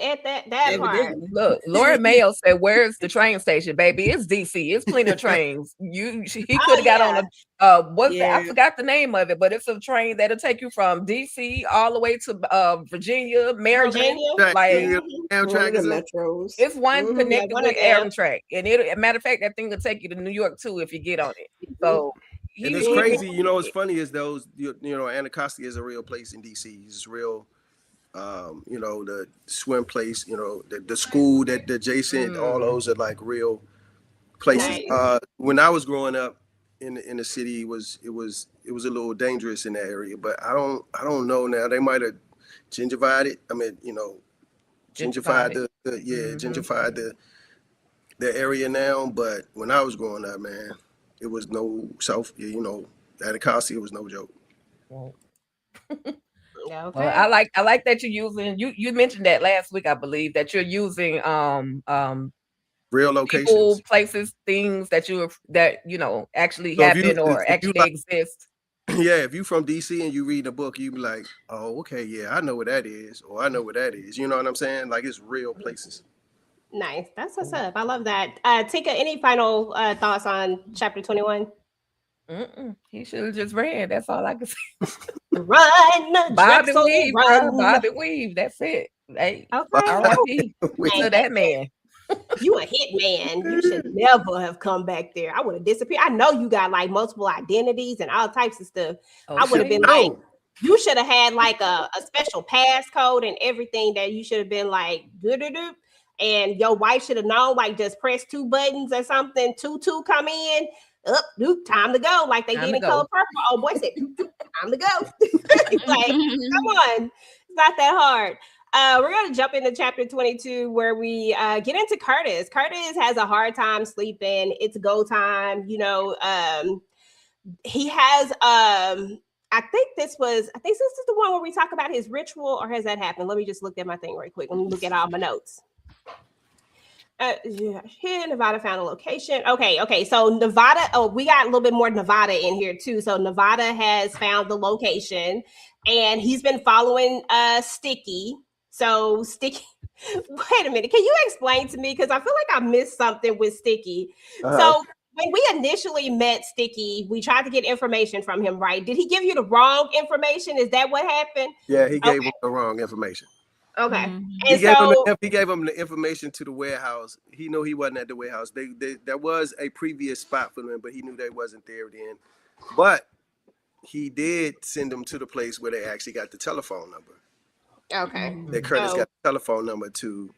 At that part. Look, Laura Mayo said, "Where's the train station, baby? It's DC. It's plenty of trains. He could have got on a I forgot the name of it, but it's a train that'll take you from DC all the way to Virginia, Maryland. Amtrak is metros. It's one connected with Amtrak, and matter of fact, that thing will take you to New York too if you get on it. So." And it's crazy, what's funny is those, Anacostia is a real place in DC. It's real. You know, the swim place, you know, the school that the adjacent, all those are like real places. Nice. When I was growing up in the city, it was a little dangerous in that area. But I don't know now. They might have gentrified it. I mean, you know, gentrified Gentrified. gentrified the area now. But when I was growing up, man, it was no South. You know, at Acostia, it was no joke. Well, Okay. I like that you're using you mentioned that last week, I believe, that you're using Real people, locations. places, things that you know actually So if you happen or if you actually like, exist. yeah, if you from DC and you read a book, you be like, oh, okay, yeah, I know what that is, or I know what that is. You know what I'm saying? Like it's real places. Nice. That's what's up. I love that. Tika, any final thoughts on chapter 21? He should have just ran. That's all I can say. Run, Bob and Drexel, weave, bro. run. Bob and weave. That's it. Hey, Okay. R.I.P. Hey, to that man. you a hit man. You should never have come back there. I would have disappeared. I know you got like multiple identities and all types of stuff. I would have Okay. been like, you should have had like a special passcode and everything that you should have been like, doo-doo-doo. And your wife should have known, like, just press two buttons or something. Two come in. Up, doop, time to go. Like they Time did to in Color go. Purple. Oh, boy said, doop, doop, time to go. Like, come on. It's not that hard. We're going to jump into chapter 22 where we get into Curtis. Curtis has a hard time sleeping. It's go time. You know, he has, I think this is the one where we talk about his ritual, or has that happened? Let me just look at my thing right quick. Let me look at all my notes. Here, Nevada found a location. Okay. So Nevada, we got a little bit more Nevada in here too. So Nevada has found the location, and he's been following Sticky. So Sticky, wait a minute. Can you explain to me? Because I feel like I missed something with Sticky. So when we initially met Sticky, we tried to get information from him, right? Did he give you the wrong information? Is that what happened? Yeah, he gave him the wrong information. Okay. He And gave him so he gave him the information to the warehouse. He knew he wasn't at the warehouse. There was a previous spot for them, but he knew they wasn't there then. But he did send them to the place where they actually got the telephone number. okay. That Curtis got the telephone number to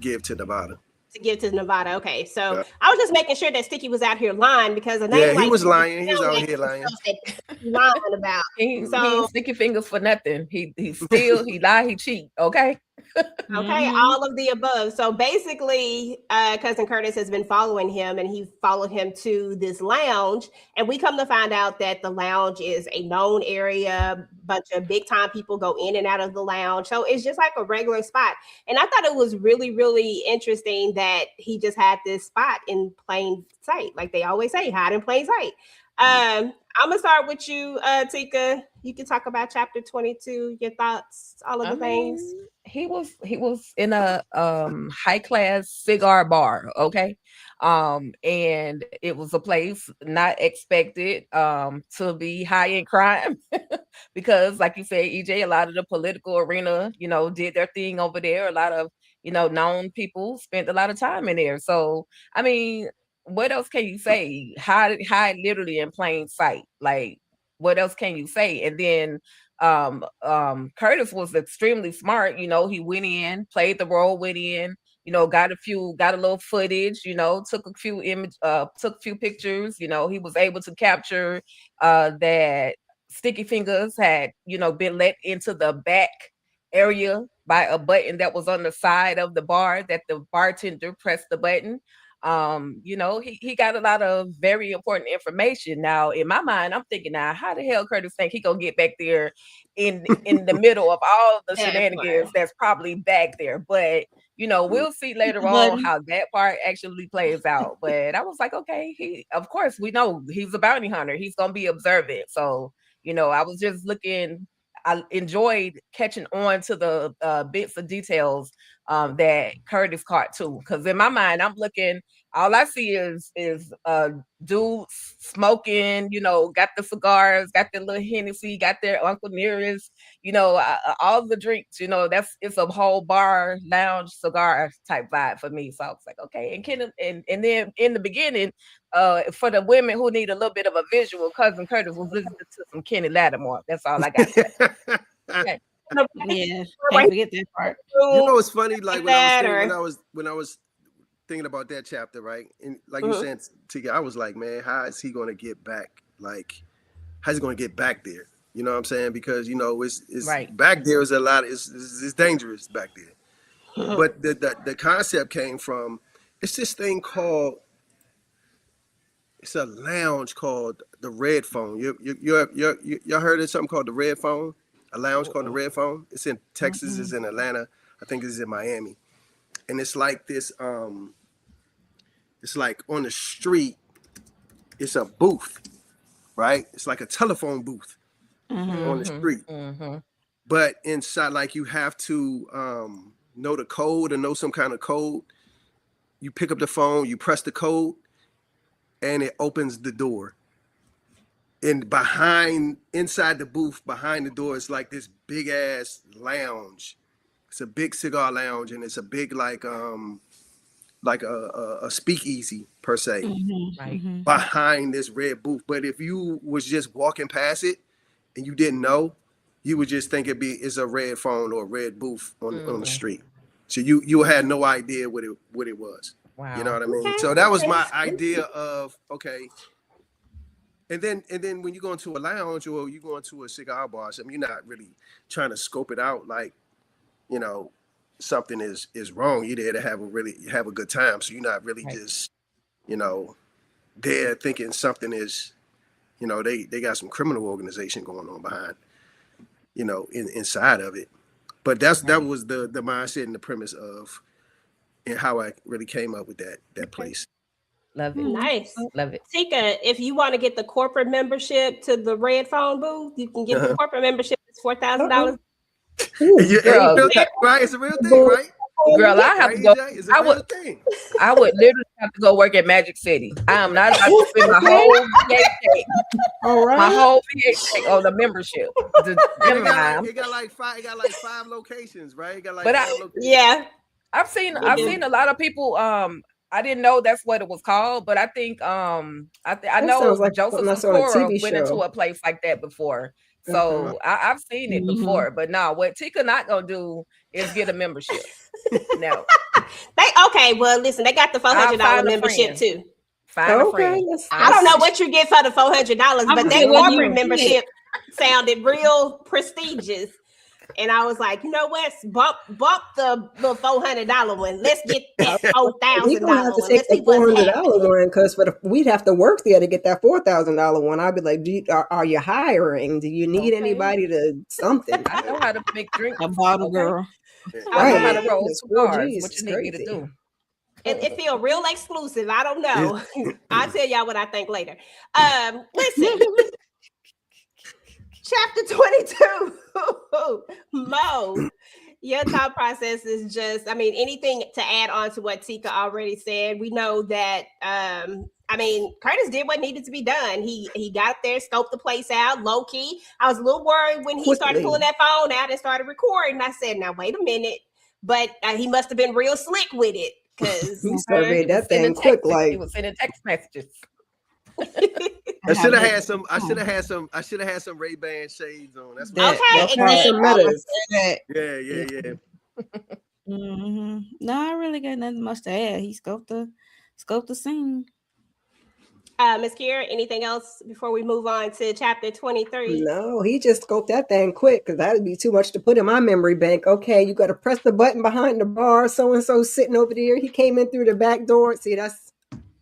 give to Nevada. To give to Nevada. Okay. So Yeah. I was just making sure that Sticky was out here lying, because a name Yeah, he like was lying. He was sound out like here lying. stuff that he lying about. He So ain't sticky fingers for nothing. He steal, he lie, he cheat. Okay. okay, all of the above. So basically, cousin Curtis has been following him, and he followed him to this lounge. And we come to find out that the lounge is a known area. Bunch of big time people go in and out of the lounge. So it's just like a regular spot. And I thought it was really, really interesting that he just had this spot in plain sight. Like they always say, hide in plain sight. I'm gonna start with you, Tika. You can talk about chapter 22, your thoughts, all of the things. He was in a high class cigar bar, okay? And it was a place not expected to be high in crime because like you said, EJ, a lot of the political arena, you know, did their thing over there. A lot of, you know, known people spent a lot of time in there. So I mean, what else can you say? Hide literally in plain sight. Like, what else can you say? And then Curtis was extremely smart. You know, he went in, played the role, went in, you know, got a little footage, you know, took a few pictures. You know, he was able to capture that Sticky Fingers had, you know, been let into the back area by a button that was on the side of the bar, that the bartender pressed the button. You know, he got a lot of very important information. Now, in my mind, I'm thinking, now, how the hell Curtis think he gonna get back there in the middle of all the shenanigans that's probably back there? But you know, we'll see later on how that part actually plays out. But I was like, okay, of course, we know he's a bounty hunter. He's gonna be observant. So, you know, I was just looking. I enjoyed catching on to the bits of details that Curtis caught too. Because in my mind, I'm looking. All I see is dudes smoking. You know, got the cigars, got their little Hennessy, got their Uncle Nearest. You know, all the drinks. You know, it's a whole bar, lounge, cigar type vibe for me. So I was like, okay. And then in the beginning, for the women who need a little bit of a visual, cousin Curtis was listening to some Kenny Lattimore. That's all I got. Okay. Yeah, can't forget that part. You know, it's funny. Like when that, I was thinking about that chapter, right? And like you said, Tika, I was like, man, how is he going to get back? Like, how's he going to get back there? You know what I'm saying? Because you know, it's Right. back there is a lot. It's dangerous back there. But the concept came from it's this thing called. It's a lounge called the Red Phone. Y'all heard of something called the Red Phone? A lounge called the Red Phone. It's in Texas. It's in Atlanta. I think it's in Miami. And it's like this. It's like on the street. It's a booth, right? It's like a telephone booth on the street. But inside, like you have to know the code or know some kind of code. You pick up the phone. You press the code. And it opens the door. And inside the booth, behind the door, is like this big ass lounge. It's a big cigar lounge, and it's a big like a speakeasy per se, Right. behind this red booth. But if you was just walking past it and you didn't know, you would just think it's a red phone or a red booth on the street. So you had no idea what it was. Wow. You know what I mean? So that was my idea of okay. And then when you go into a lounge or you go into a cigar bar or something, you're not really trying to scope it out like, you know, something is wrong. You're there to have a good time. So you're not really just, you know, there thinking something is, you know, they got some criminal organization going on behind, you know, inside of it. But that was the mindset and the premise of and how I really came up with that place. Love it. Nice. Love it. Tika, if you want to get the corporate membership to the Red Phone booth, you can get the corporate membership. It's $4,000. Girl, right? It's a real thing, right? Girl, I have to go. It's a real thing. I would literally have to go work at Magic City. I am not about to spend my whole VA check, my whole VA check on the membership. It got like 5 locations, right? It got like 5 locations. Yeah. I've seen a lot of people. I didn't know that's what it was called, but I think I know like Joseph Sikora went into a place like that before. So I've seen it before, but no, what Tika not gonna do is get a membership. No. Well, listen, they got the $400 membership too. Find a friend. I don't know what you get for the $400, but that corporate membership sounded real prestigious. And I was like, you know what? Bump the $400 one. Let's get that $4,000. We're gonna have to take the $400 one because we'd have to work there to get that $4,000 one. I'd be like, are you hiring? Do you need anybody to something? I know how to make drinks. A bottle girl. I know how to roll cigars. What you need me to do? It feel real exclusive. I don't know. I'll tell y'all what I think later. Listen. Chapter 22, Mo, your thought process is just, anything to add on to what Tika already said. We know that, Curtis did what needed to be done. He got up there, scoped the place out, low key. I was a little worried when he started pulling that phone out and started recording. I said, now, wait a minute. But he must have been real slick with it because he started that thing quick. Like he was sending text messages. I should have had some Ray-Ban shades on. That's okay. Yeah. No, I really got nothing much to add. He scoped the scene. Ms. Kiera, anything else before we move on to chapter 23? No, he just scoped that thing quick because that'd be too much to put in my memory bank. Okay, you got to press the button behind the bar. So and so sitting over there. He came in through the back door. See, that's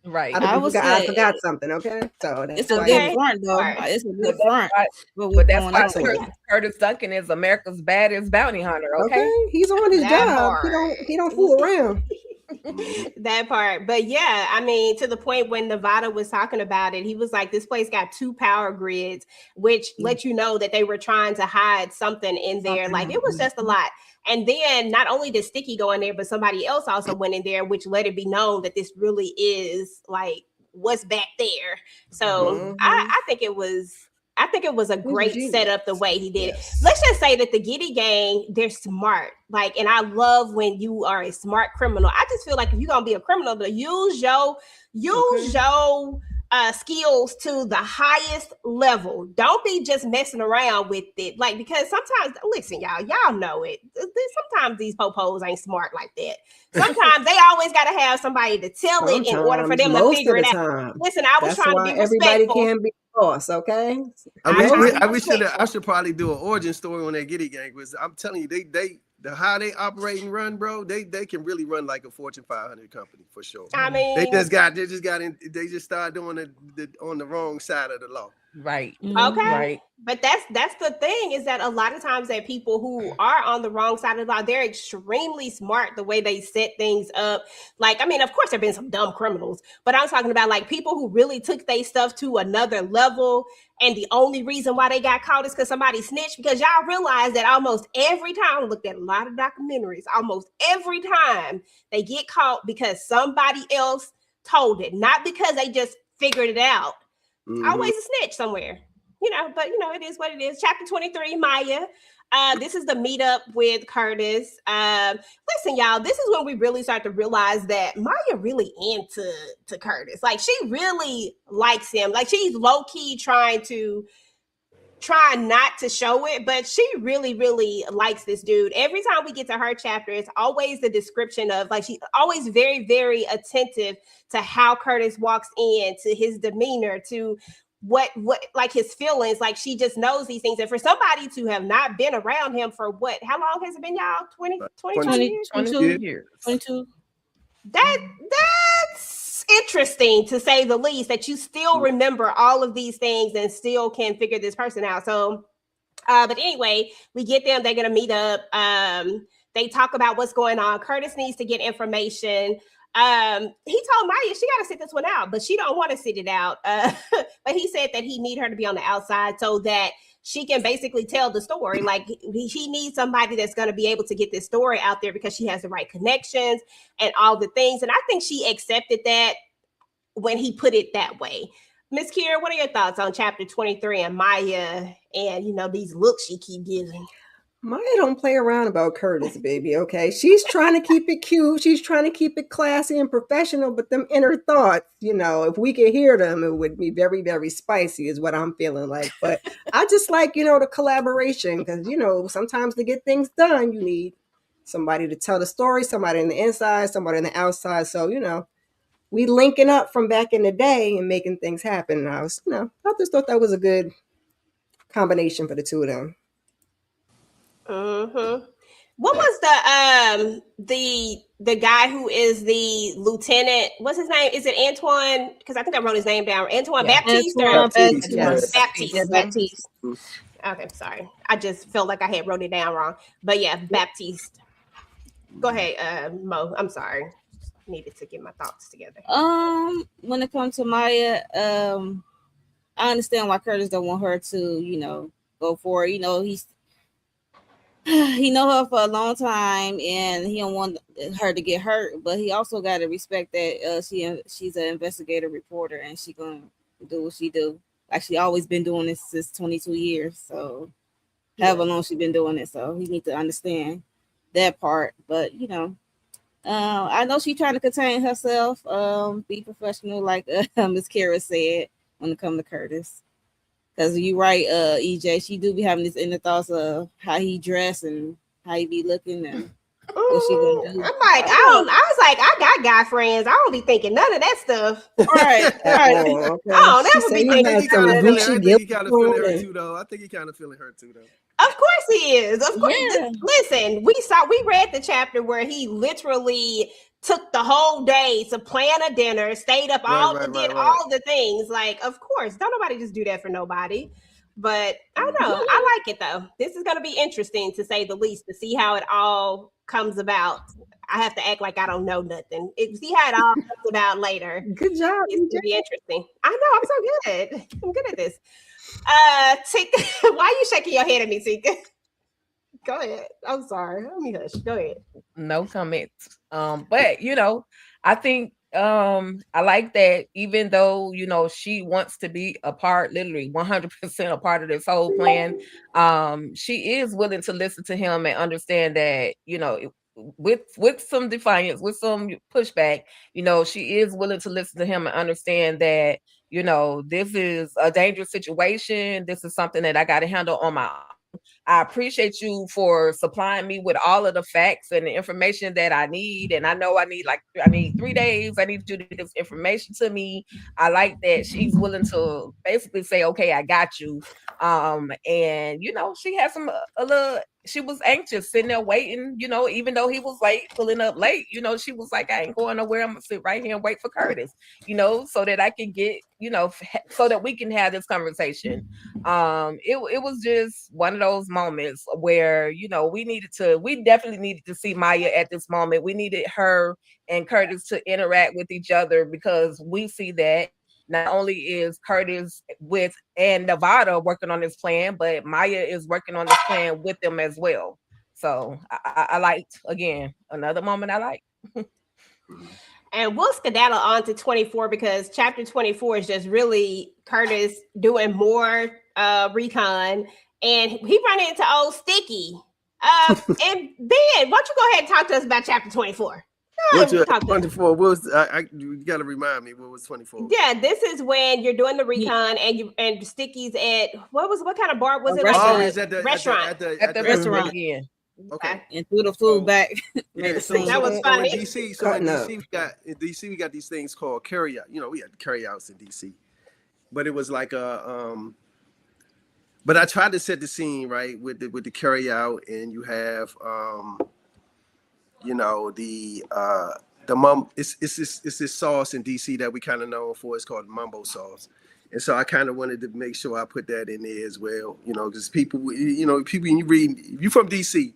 right. I forgot something. Okay, so that's it's a good front though. It's a good front. But that's why Curtis Duncan is America's baddest bounty hunter. Okay, he's on his job. He don't fool around. That part. But yeah, to the point when Nevada was talking about it, he was like, this place got 2 power grids, which let you know that they were trying to hide something in there. Like it was just a lot. And then not only did Sticky go in there, but somebody else also went in there, which let it be known that this really is like what's back there. So I think it was a great setup the way he did it. Let's just say that the Giddy gang, they're smart. Like, and I love when you are a smart criminal. I just feel like if you're gonna be a criminal, to use your skills to the highest level. Don't be just messing around with it. Like, because sometimes, listen, y'all know it. Sometimes these popos ain't smart like that. Sometimes they always got to have somebody to tell it in order for them to figure it out. Time. Listen, I was That's trying why to be everybody respectful. can be boss, okay? I should probably do an origin story on that Giddy Gang, because I'm telling you, they how they operate and run, bro, they can really run like a Fortune 500 company for sure. I mean, they just started doing the on the wrong side of the law. Right. Okay. Right. But that's the thing, is that a lot of times that people who are on the wrong side of the law, they're extremely smart the way they set things up. Like, I mean, of course, there have been some dumb criminals, but I'm talking about like people who really took their stuff to another level. And the only reason why they got caught is because somebody snitched. Because y'all realize that almost every time, I looked at a lot of documentaries, almost every time they get caught because somebody else told it, not because they just figured it out. Always a snitch somewhere. But it is what it is. Chapter 23, Maya. This is the meetup with Curtis. Listen, y'all, this is when we really start to realize that Maya really into Curtis. Like, she really likes him. Like, she's low-key trying not to show it, but she really, really likes this dude. Every time we get to her chapter, it's always the description of, like, she's always very, very attentive to how Curtis walks in, to his demeanor, to what like his feelings. Like, she just knows these things. And for somebody to have not been around him for how long has it been, y'all? 22 years? 22. That's interesting, to say the least, that you still remember all of these things and still can figure this person out. So but anyway, we get them, they're gonna meet up. They talk about what's going on. Curtis needs to get information. He told Maya she got to sit this one out, but she don't want to sit it out. But he said that he need her to be on the outside so that she can basically tell the story. Like, he needs somebody that's going to be able to get this story out there because she has the right connections and all the things. And I think she accepted that when he put it that way. Miss Kira, what are your thoughts on chapter 23 and Maya and, these looks she keep giving? Maya don't play around about Curtis, baby, okay? She's trying to keep it cute. She's trying to keep it classy and professional, but them inner thoughts, if we could hear them, it would be very, very spicy is what I'm feeling like. But I just like, the collaboration because, sometimes to get things done, you need somebody to tell the story, somebody on the inside, somebody on the outside. So, we linking up from back in the day and making things happen. And I was, I just thought that was a good combination for the two of them. What was the guy who is the lieutenant? What's his name? Is it Antoine? Because I think I wrote his name down. Antoine Baptiste or Baptiste? Okay, sorry. I just felt like I had wrote it down wrong. But yeah, Baptiste. Go ahead, Mo. I'm sorry. Needed to get my thoughts together. When it comes to Maya, I understand why Curtis don't want her to, go for it. He know her for a long time and he don't want her to get hurt, but he also got to respect that she's an investigative reporter and she gonna do what she do. Like, she always been doing this since 22 years, so however long she been doing it. So he need to understand that part. But I know she's trying to contain herself, be professional, like Miss Kara said when it comes to Curtis. Because you're right, EJ, she do be having this inner thoughts of how he dress and how he be looking and what she gonna do. I'm like, I got guy friends. I don't be thinking none of that stuff. Right. I don't ever be thinking. I think he kind of feeling her too, though. Of course he is. Of course. Yeah. Listen, we read the chapter where he literally took the whole day to plan a dinner, stayed up all the things. Like, of course, don't nobody just do that for nobody. But I don't know. I like it though. This is going to be interesting to say the least, to see how it all comes about. I have to act like I don't know nothing. See how it all comes about later. Good job. It's going to be interesting. I know. I'm so good. I'm good at this. Tika, why are you shaking your head at me, Tika? Go ahead. I'm sorry. Let me hush. Go ahead. No comments. But I think I like that, even though she wants to be a part, literally 100% a part of this whole plan. She is willing to listen to him and understand that, with some defiance, with some pushback, she is willing to listen to him and understand that, you know, this is a dangerous situation. This is something that I got to handle on my own. I appreciate you for supplying me with all of the facts and the information that I need. And I know I need 3 days. I need you to get this information to me. I like that she's willing to basically say, okay, I got you. And you know, she had a little, she was anxious sitting there waiting, you know, even though he was late, pulling up late, you know, she was like, I ain't going nowhere. I'm gonna sit right here and wait for Curtis, you know, so that I can get, you know, so that we can have this conversation. It was just one of those moments where, you know, we definitely needed to see Maya at this moment. We needed her and Curtis to interact with each other, because we see that not only is Curtis and Nevada working on this plan, but Maya is working on this plan with them as well. So I liked, again, another moment I like. And we'll skedaddle on to 24, because chapter 24 is just really Curtis doing more recon, and he run into old Sticky. And Ben, why don't you go ahead and talk to us about chapter 24? What's 24? What was you gotta remind me what was 24? Yeah, this is when you're doing the recon and Sticky's at what kind of bar was it? Oh, Like it's at the restaurant. at the restaurant again. Okay. And threw the food back. Yeah, That was funny. In DC, we got these things called carry out. You know, we had carry outs in DC, but it was like a But I tried to set the scene right with the carry out, and you have you know, the it's this sauce in DC that we kind of know for. It's called mumbo sauce. And so I kind of wanted to make sure I put that in there as well, you know, because people when you read, if you're from DC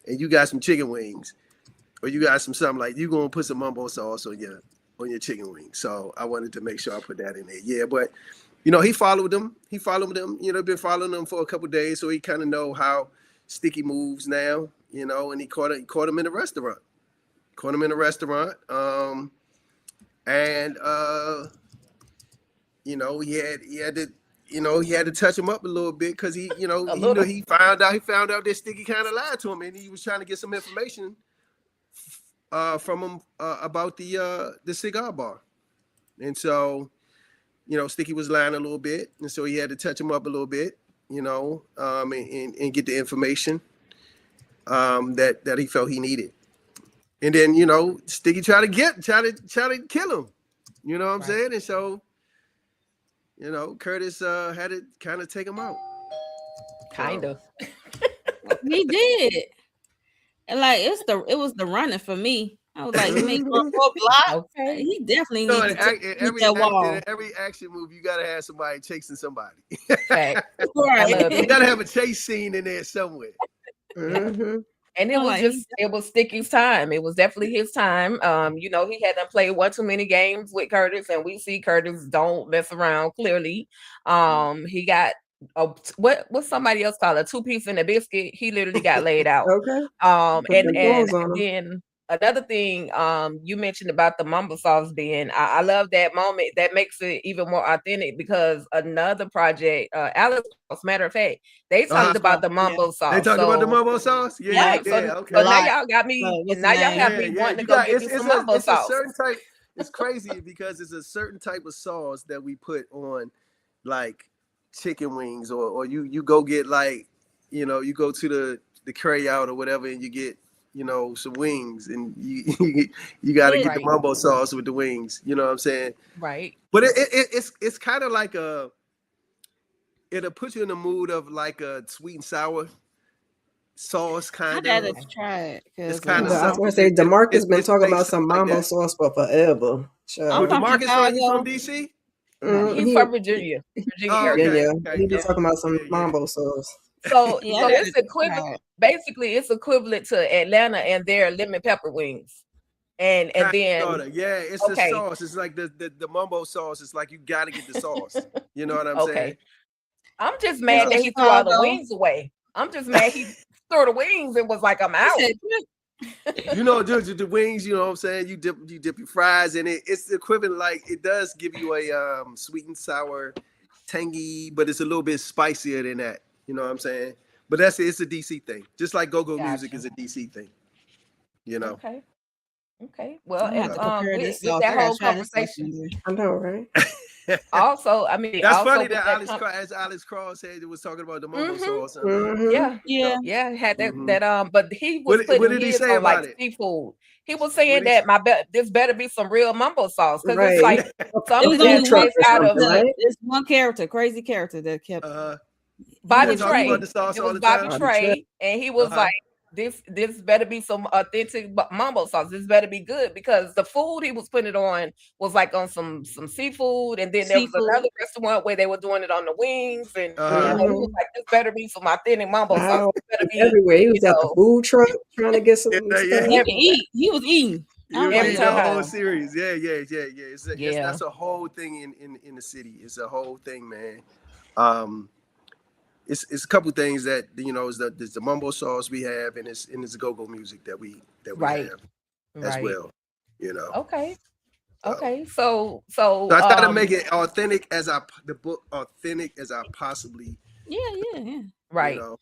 and you got some chicken wings, or you got something like, you're gonna put some mumbo sauce on your chicken wings. So I wanted to make sure I put that in there. Yeah, but you know, he followed them. You know, been following them for a couple of days, so he kind of know how Sticky moves now. You know, and he caught him in a restaurant. You know, he had to touch him up a little bit, because he found out that Sticky kind of lied to him, and he was trying to get some information from him about the cigar bar. And so, you know, Sticky was lying a little bit, and so he had to touch him up a little bit, you know, and get the information that he felt he needed. And then, you know, Sticky tried to kill him. You know what I'm saying? And so, you know, Curtis had to kind of take him out. Kind of. He did. And like it was the running for me. I was like, you make one more block. Okay. He definitely needs to hit that wall. Every action move, you gotta have somebody chasing somebody. Right. You gotta have a chase scene in there somewhere. Mm-hmm. And it was Sticky's time. It was definitely his time. You know, he hadn't played one too many games with Curtis, and we see Curtis don't mess around. Clearly, he got what somebody else called a 2-piece and a biscuit. He literally got laid out. Okay. And then another thing, you mentioned about the mumbo sauce being, I love that moment. That makes it even more authentic, because another project, Alice, matter of fact, they talked about the mumbo sauce. They talked about the mumbo sauce? Yeah, okay. So now y'all got me, now y'all have me wanting to go get some mumbo sauce. It's crazy, because it's a certain type of sauce that we put on, like, chicken wings, or you go get, like, you know, you go to the carry out or whatever, and you get, you know, some wings, and you got to get the mumbo sauce with the wings. You know what I'm saying? Right. But it's kind of like it'll put you in the mood of like a sweet and sour sauce kind of. I gotta try it. It's kind of. I was gonna say DeMarcus been talking about some mambo sauce for forever. DeMarcus from DC. He's from Virginia. Virginia. He been talking about some mambo sauce. So it's equivalent. Basically, it's equivalent to Atlanta and their lemon pepper wings. And then it's the sauce. It's like the mumbo sauce. It's like you got to get the sauce. You know what I'm saying? I'm just mad that he threw all the wings away. I'm just mad he threw the wings and was like, I'm out. You know, the wings, you know what I'm saying? You dip your fries in it. It's the equivalent, like, it does give you a sweet and sour, tangy, but it's a little bit spicier than that. You know what I'm saying? But it's a DC thing. Just like go-go music is a DC thing. You know? Okay. Well, with that whole conversation. I know, right? Also, I mean, That's also funny with that that as Alex Cross said, it was talking about the mumbo Mhm. sauce. Yeah, Yeah. yeah, had that Mhm. but he was What putting did he his say on like about it? seafood. He was What saying he that this better be some real mumbo sauce because it's Right. like It something was Food only that's one truck based or out of something, character. right? It's one character, crazy character that kept. Uh-huh. He That Bobby was talked about Trey. the sauce It all was the Bobby time. Bobby Trey. Trey, and he was Uh-huh. like, "This better be some authentic mumbo sauce. This better be good because the food he was putting it on was like on some seafood, and then there was seafood. another restaurant where they were doing it on the wings, and Uh-huh. he was like, this better be some authentic mumbo sauce. Wow. This better He's be, everywhere. He you was at the know, food truck trying to get some Yeah, stuff. He yeah. can eat. He was eating. I You was was like, every eating the whole time. series. Yeah. Yeah. That's a whole thing in the city. It's a whole thing, man. It's a couple things that is the mumbo sauce we have, and it's go-go music that we Right. have as Right. well. Okay. So, Okay. So so I try to make it authentic the book authentic as I possibly yeah. right. you know.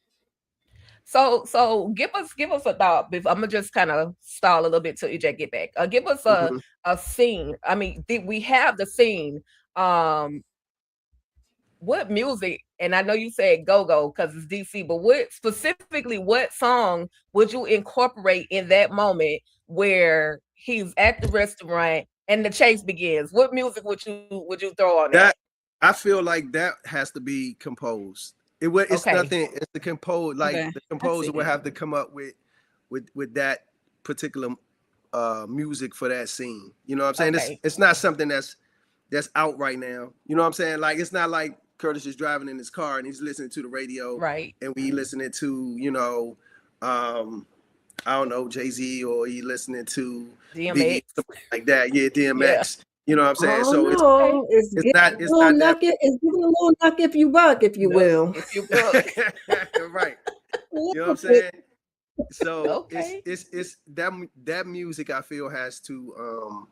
So give us a thought. I'm gonna just kind of stall a little bit till EJ get back. Give us Mhm. a scene. I mean, we have the scene. What music? And I know you said go because it's DC, but what song would you incorporate in that moment where he's at the restaurant and the chase begins? What music would you throw on that? That I feel like that has to be composed. It's Okay. nothing. It's the compose. Like Okay. the I composer see would that. have to come up with that particular music for that scene. You know what I'm saying? Okay. It's not something that's out right now. You know what I'm saying? Like it's not like Curtis is driving in his car and he's listening to the radio, Right. and we listening to I don't know, Jay-Z, or he listening to Biggie, DMX. something like that. Yeah, Yeah. DMX. You know what I'm saying? Oh So Okay. no, it's it's giving not a little that nugget. It's giving a little nuck if you buck, if you will. If you book. right. A You know what I'm little bit. saying? So Okay. it's that music I feel has to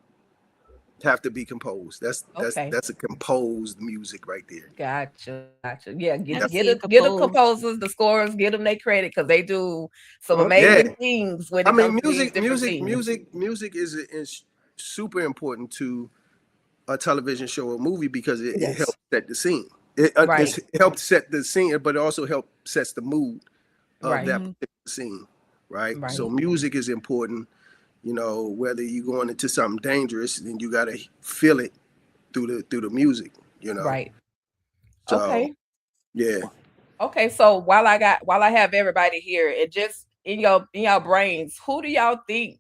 have to be composed. Okay. That's a composed music right there. Gotcha. Yeah, I get see get it the get the composed. composers, the scorers, get them their credit because they do some Okay. Yeah. amazing things when I it mean, comes to these different scenes. music is super important to a television show or movie because it Yes. helps set the scene. Right. It helps set the scene, but it also helps sets the mood of Right. that particular scene, right? Right. So music is important. Whether you're going into something dangerous, then you gotta feel it through the music. Right. So Okay. yeah. Okay. So while I have everybody here, it just in your brains, who do y'all think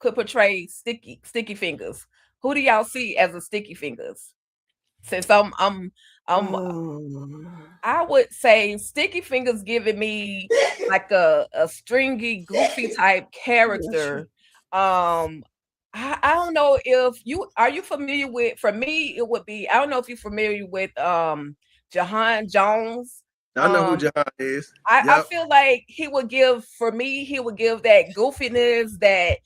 could portray sticky fingers? Who do y'all see as a sticky fingers? Since I'm Oh. I would say Sticky Fingers giving me like a stringy, goofy type character. I don't know if you familiar with, for me, it would be, I don't know if you're familiar with Jahan Jones. I know who John is. I Yep. feel like he would give that goofiness, that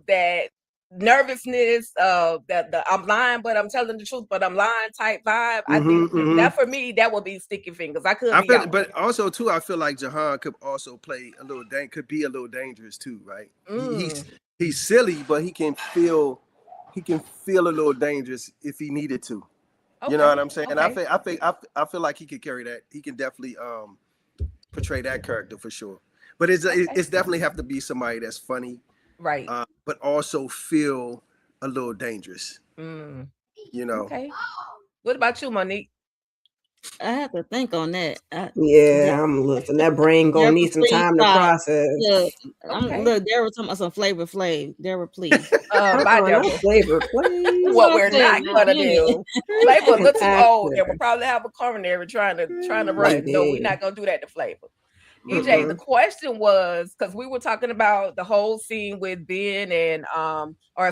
that nervousness, that the I'm lying, but I'm telling the truth, but I'm lying type vibe. I think that for me, that would be Sticky Fingers. I could be out. But also too, I feel like Jahan could also play could be a little dangerous too, right? He's silly, but he can feel a little dangerous if he needed to. You know what I'm saying? Okay. I feel like he could carry that. He can definitely portray that character for sure. But it's definitely have to be somebody that's funny, Right. but also feel a little dangerous. Okay. What about you, Monique? I have to think on that. Yeah, I'm looking. That brain gonna need some time to process. Look, Okay. look, they were talking about some Flavor Flav. They were please. Bye, Not Deborah. flavor, please. What we're Okay, not gonna do. Flavor a little too Actor. old, and we'll probably have a coronary trying to run. No, we're not gonna do that to Flavor. EJ, the question was, because we were talking about the whole scene with Ben and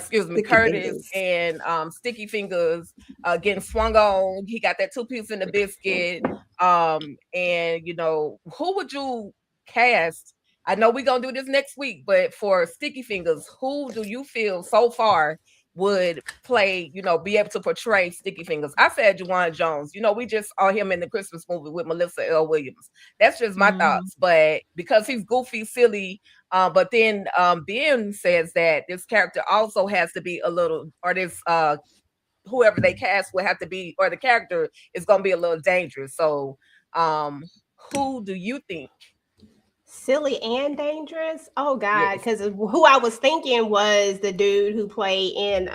Sticky Curtis Fingers. and Sticky Fingers getting swung on. He got that 2 piece in the biscuit. And who would you cast? I know we're gonna do this next week, but for Sticky Fingers, who do you feel so far would play, be able to portray Sticky Fingers? I said Juwan Jones. We just saw him in the Christmas movie with Melissa L. Williams. That's just my thoughts. But because he's goofy, silly, but then Ben says that this character also has to be a little, or this whoever they cast will have to be, or the character is gonna be a little dangerous. So who do you think? Silly and dangerous. Oh God, Yes. because who I was thinking was the dude who played in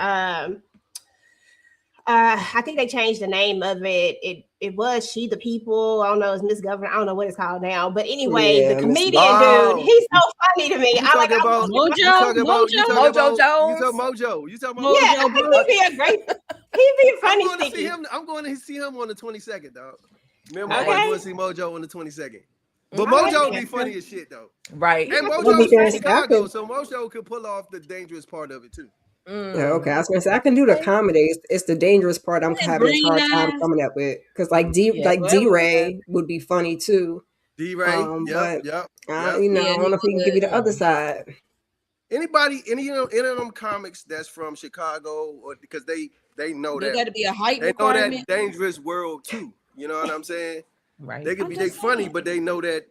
I think they changed the name of it. It was She the People. I don't know, it's Miss Governor. I don't know what it's called now. But anyway, the Yeah, Miss comedian dude, he's so funny to me. You I like talking I about was, you talking about you talking Mojo about you Jones? talking Mojo. You talking about Mojo yeah, I think he'd be a great, he'd be a I'm funny going to see sticky. him. I'm going to see him on the 22nd, dog. Remember, Okay. I'm going to see Mojo on the 22nd. But All right. Mojo be funny as shit though. Right. And Well, Mojo's because from I Chicago, could- so Mojo could pull off the dangerous part of it too. Yeah, okay. I was gonna say I can do the comedy. It's the dangerous part I'm Yeah, having a green hard time eyes. coming up with because like Yeah, D-Ray would be funny too. D-Ray, But yep. you know, Yeah, I don't know if he can give you the other side. Anybody, any of them comics that's from Chicago, or because they know There that got to be a height they know that requirement. dangerous world too. You know what I'm saying? right. They could I'm be they just funny, saying. but they know that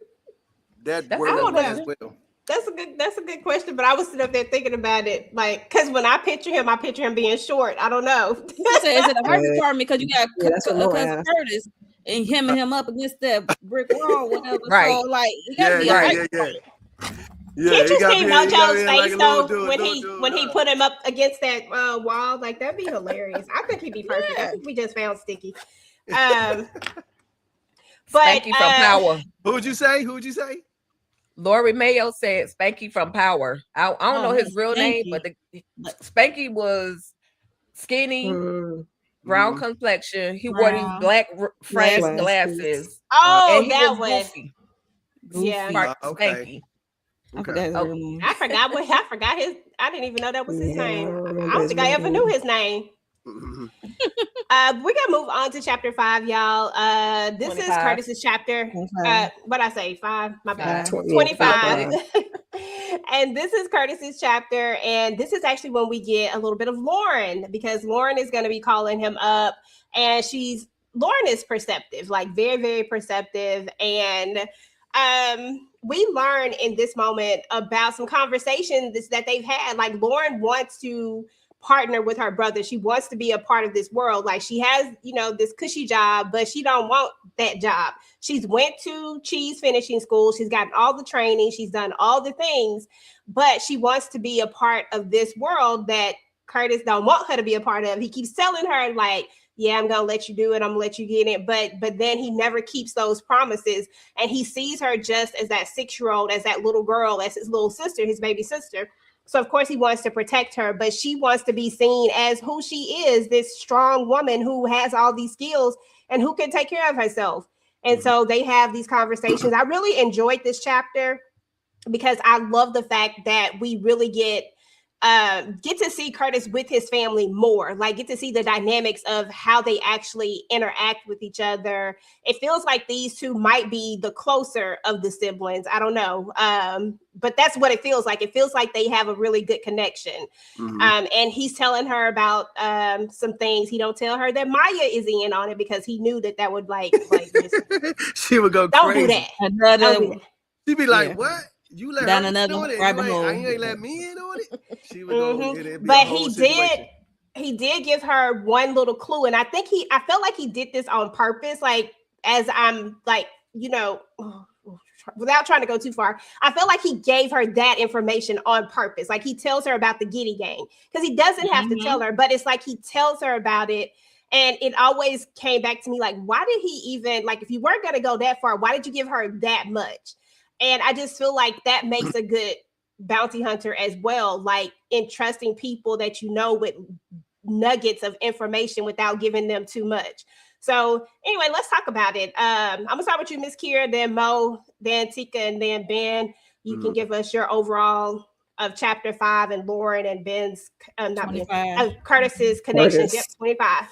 That's world a as well. That's a good question, but I was sitting up there thinking about it, like, because when I picture him being short. I don't know. I said, is it a height Yeah. requirement? Because you got Yeah, that's what Mo Cousin asked. Curtis and him up against that brick wall, whatever. Right. So like, it got to be a height requirement. Yeah, Can't you he got see me- he got Mojo's me face like a though little dude, when little he dude, when he put him up against that wall? Like that'd be hilarious. I think he'd be perfect. I Yeah. think we just found Sticky. But Spanky from Power. Who'd you say? Lori Mayo said Spanky from Power. I don't know his real name, Spanky. but Spanky was skinny, brown Mhm. complexion. He wore these Brown. black framed Glasses. glasses, oh, and he that was one. goofy. Yeah, Mark Okay. Spanky. I forgot his Oh. real name. I forgot his. I didn't even know that was his Yeah, I name. don't I remember don't his think I real ever name. knew his name. Mhm. We gotta move on to chapter 5, y'all. This is 25. Curtis's chapter. 25. What I say? 5. My bad. 25. And this is Curtis's chapter, and this is actually when we get a little bit of Lauren, because Lauren is going to be calling him up, and Lauren is perceptive, like very, very perceptive, and we learn in this moment about some conversations that they've had. Like Lauren wants to partner with her brother. She wants to be a part of this world. Like she has, this cushy job, but she don't want that job. She's went to cheese finishing school. She's gotten all the training. She's done all the things, but she wants to be a part of this world that Curtis don't want her to be a part of. He keeps telling her like, yeah, I'm going to let you do it. I'm going to let you get it. But then he never keeps those promises. And he sees her just as that 6-year-old, as that little girl, as his little sister, his baby sister. So of course he wants to protect her, but she wants to be seen as who she is, this strong woman who has all these skills and who can take care of herself. And so they have these conversations. I really enjoyed this chapter because I love the fact that we really get to see Curtis with his family more, like get to see the dynamics of how they actually interact with each other. It feels like these two might be the closer of the siblings. I don't know. But that's what it feels like. It feels like they have a really good connection. Mhm. And he's telling her about some things. He don't tell her that Maya is in on it because he knew that would like just, She would go don't crazy. do that. Another Don't do that. She'd be like, Yeah. "What? You let Down her another do it? rabbit hole. You ain't let me in on it." She would go. Mhm. It'd be a But whole situation. he did give her one little clue, and I felt like he did this on purpose. Like as I'm like, without trying to go too far, I felt like he gave her that information on purpose. Like he tells her about the Giddy gang because he doesn't have to tell her, but it's like he tells her about it. And it always came back to me like, why did he even, like, if you weren't going to go that far, why did you give her that much? And I just feel like that makes a good bounty hunter as well, like entrusting people that with nuggets of information without giving them too much. So anyway, let's talk about it. I'm gonna start with you, Miss Kira, then Mo, then Tika, and then Ben. You can give us your overall of chapter 5 and Lauren and Ben's Curtis's connections. Yep, 25.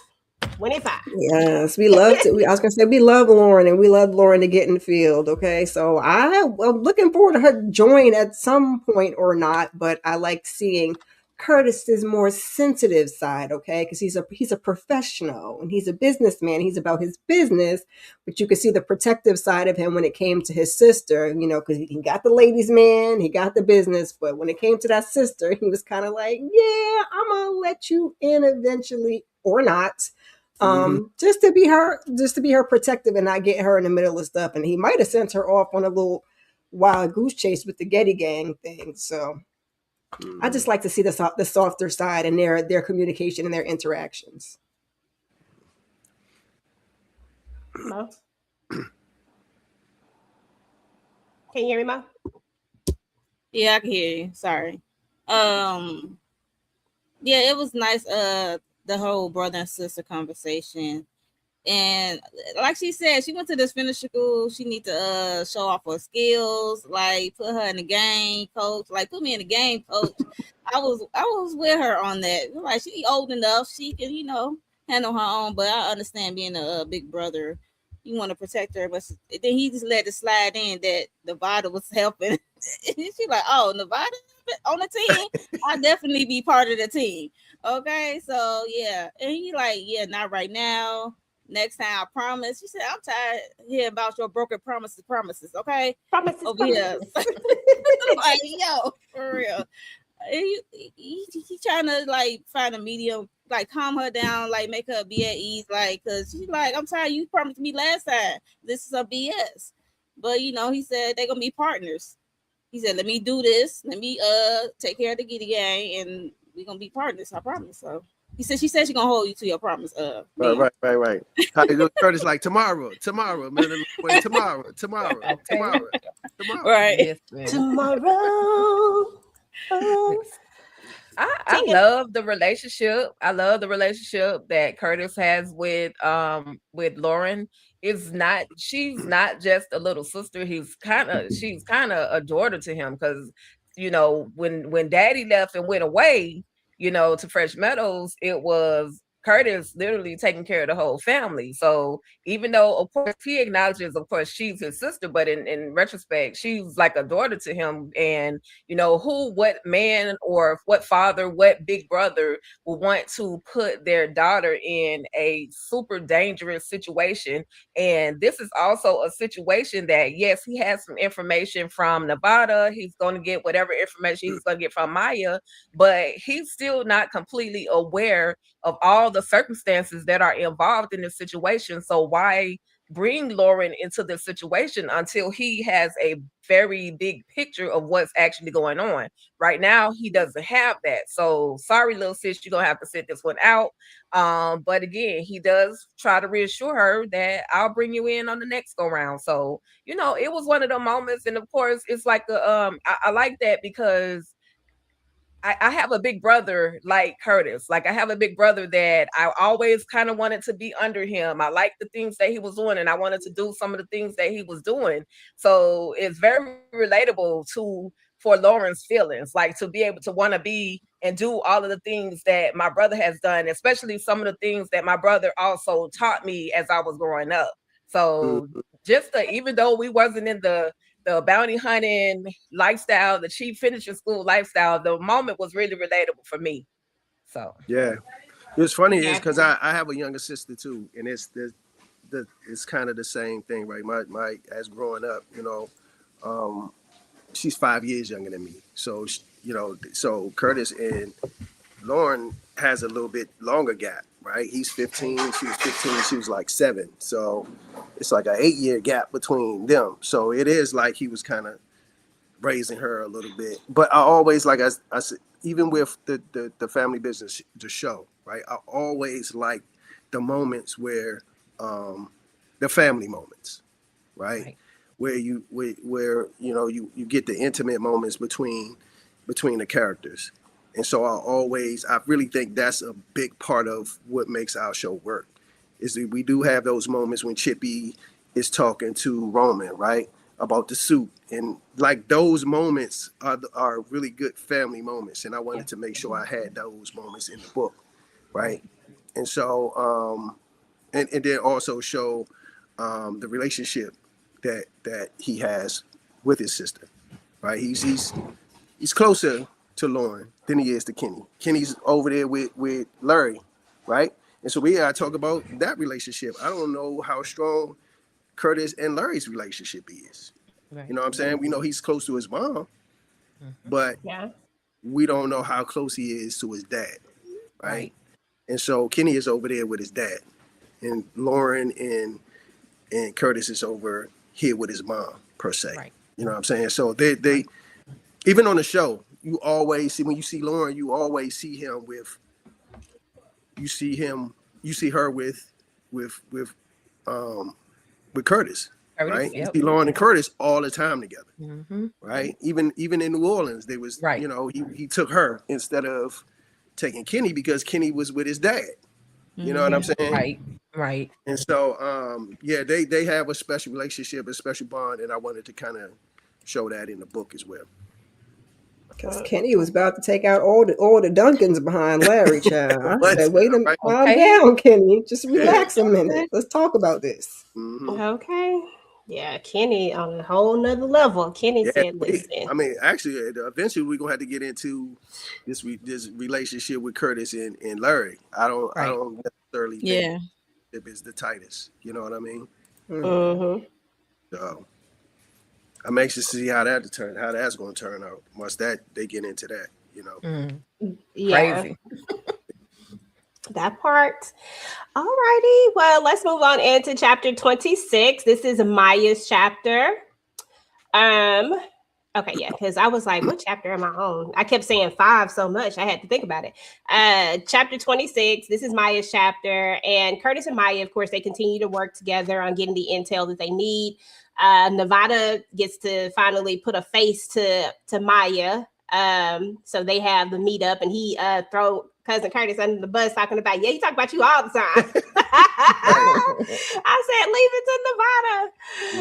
Yes, we love to. I was gonna say we love Lauren, and we love Lauren to get in the field. Okay, so I'm looking forward to her join at some point or not, but I like seeing Curtis's more sensitive side. Okay, because he's a professional and he's a businessman. He's about his business, but you could see the protective side of him when it came to his sister. Because he got the ladies' man, he got the business, but when it came to that sister, he was kind of like, "Yeah, I'm gonna let you in eventually." or not. Mm-hmm. Just to be her protective and not get her in the middle of stuff. And he might have sent her off on a little wild goose chase with the Getty Gang thing. So I just like to see the softer side and their communication and their interactions. Mo? Can you hear me, Mo? Yeah, I can hear you. Sorry. Yeah, it was nice. The whole brother and sister conversation, and like she said, she went to this finisher school. She need to show off her skills, like put her in the game, coach. Like put me in the game, coach. I was with her on that. Like she old enough, she can handle her own. But I understand being a big brother, you want to protect her. But then he just let it slide in that Nevada was helping. She's like, oh, Nevada on the team, I'll definitely be part of the team. Okay, so yeah, and he like, yeah, not right now. Next time, I promise. She said, I'm tired of hearing about your broken promises. Okay, Promises. over here. Like, yo, for real. He trying to like find a medium, like calm her down, like make her be at ease, like, cause she's like, I'm tired. You promised me last time. This is a BS. But he said they're gonna be partners. He said, let me do this. Let me take care of the Giddy Gang, and we're gonna be partners. I promise. So she said she's gonna hold you to your promise. Right. How you look, Curtis? Like tomorrow, man, tomorrow. Right. Yes, man. Tomorrow. I love the relationship. I love the relationship that Curtis has with Lauren. She's not just a little sister. She's kind of a daughter to him, because when Daddy left and went away, to Fresh Meadows, it was Curtis literally taking care of the whole family. So even though, of course, he acknowledges, of course, she's his sister, but in retrospect, she's like a daughter to him. And what man or what father, what big brother will want to put their daughter in a super dangerous situation? And this is also a situation that, yes, he has some information from Nevada. He's going to get whatever information he's going to get from Maya, but he's still not completely aware of all the circumstances that are involved in this situation. So why bring Lauren into this situation until he has a very big picture of what's actually going on? Right now, he doesn't have that. So sorry, little sis, you're gonna have to sit this one out. But again, he does try to reassure her that I'll bring you in on the next go round. So it was one of the moments. And of course, it's like I like that, because I have a big brother like Curtis. Like, I have a big brother that I always kind of wanted to be under him. I liked the things that he was doing, and I wanted to do some of the things that he was doing. So it's very relatable for Lauren's feelings, like to be able to want to be and do all of the things that my brother has done, especially some of the things that my brother also taught me as I was growing up. So even though we wasn't in the bounty hunting lifestyle, the chief finishing school lifestyle, the moment was really relatable for me. So yeah, it's funny is because I have a younger sister too, and it's kind of the same thing, right? My as growing up, she's 5 years younger than me, so so Curtis and Lauren has a little bit longer gap, right? He's 15, she was 15, she was like 7, so it's like an 8-year gap between them. So it is like he was kind of raising her a little bit. But I always, like I said, even with the family business, the show, right? I always like the moments where the family moments, right? Where you get the intimate moments between the characters. And so I really think that's a big part of what makes our show work, is that we do have those moments when Chippy is talking to Roman, right, about the suit. And like those moments are really good family moments. And I wanted to make sure I had those moments in the book, right? And so, and then also show the relationship that he has with his sister, right? He's closer to Lauren than he is to Kenny. Kenny's over there with Larry, right? And so we gotta talk about that relationship. I don't know how strong Curtis and Larry's relationship is. Right. You know what I'm saying? We know he's close to his mom, but we don't know how close he is to his dad, right? And so Kenny is over there with his dad, and Lauren and Curtis is over here with his mom, per se. Right. You know what I'm saying? So they even on the show, you always see, when you see Lauren, you always see him with, you see her with Curtis, right? Yep. You see Lauren and Curtis all the time together, Mm-hmm. right? Even in New Orleans, there was, Right. you know, he took her instead of taking Kenny because Kenny was with his dad. You know what I'm saying? Right. And so, yeah, they have a special relationship, a special bond, and I wanted to kind of show that in the book as well. Because Kenny was about to take out all the Duncans behind Larry, child. I said, wait a minute, Right. calm down, Kenny. Just relax a minute. Let's talk about this. Mm-hmm. Okay. Yeah, Kenny on a whole nother level. Kenny said, listen. I mean, actually, eventually we're gonna have to get into this relationship with Curtis and Larry. I don't necessarily think it is the tightest. You know what I mean? Mm-hmm. So I'm anxious to see how that's going to turn out once they get into that. You know, Yeah. Crazy. That part. Alrighty. Well, let's move on into chapter 26. This is Maya's chapter. Okay, yeah, because I was like, what chapter am I on? I kept saying 5 so much, I had to think about it. Chapter 26, this is Maya's chapter, and Curtis and Maya, of course, they continue to work together on getting the intel that they need. Nevada gets to finally put a face to Maya. So they have the meetup, and he throw cousin Curtis under the bus talking about, yeah, he talk about you all the time. I said, leave it to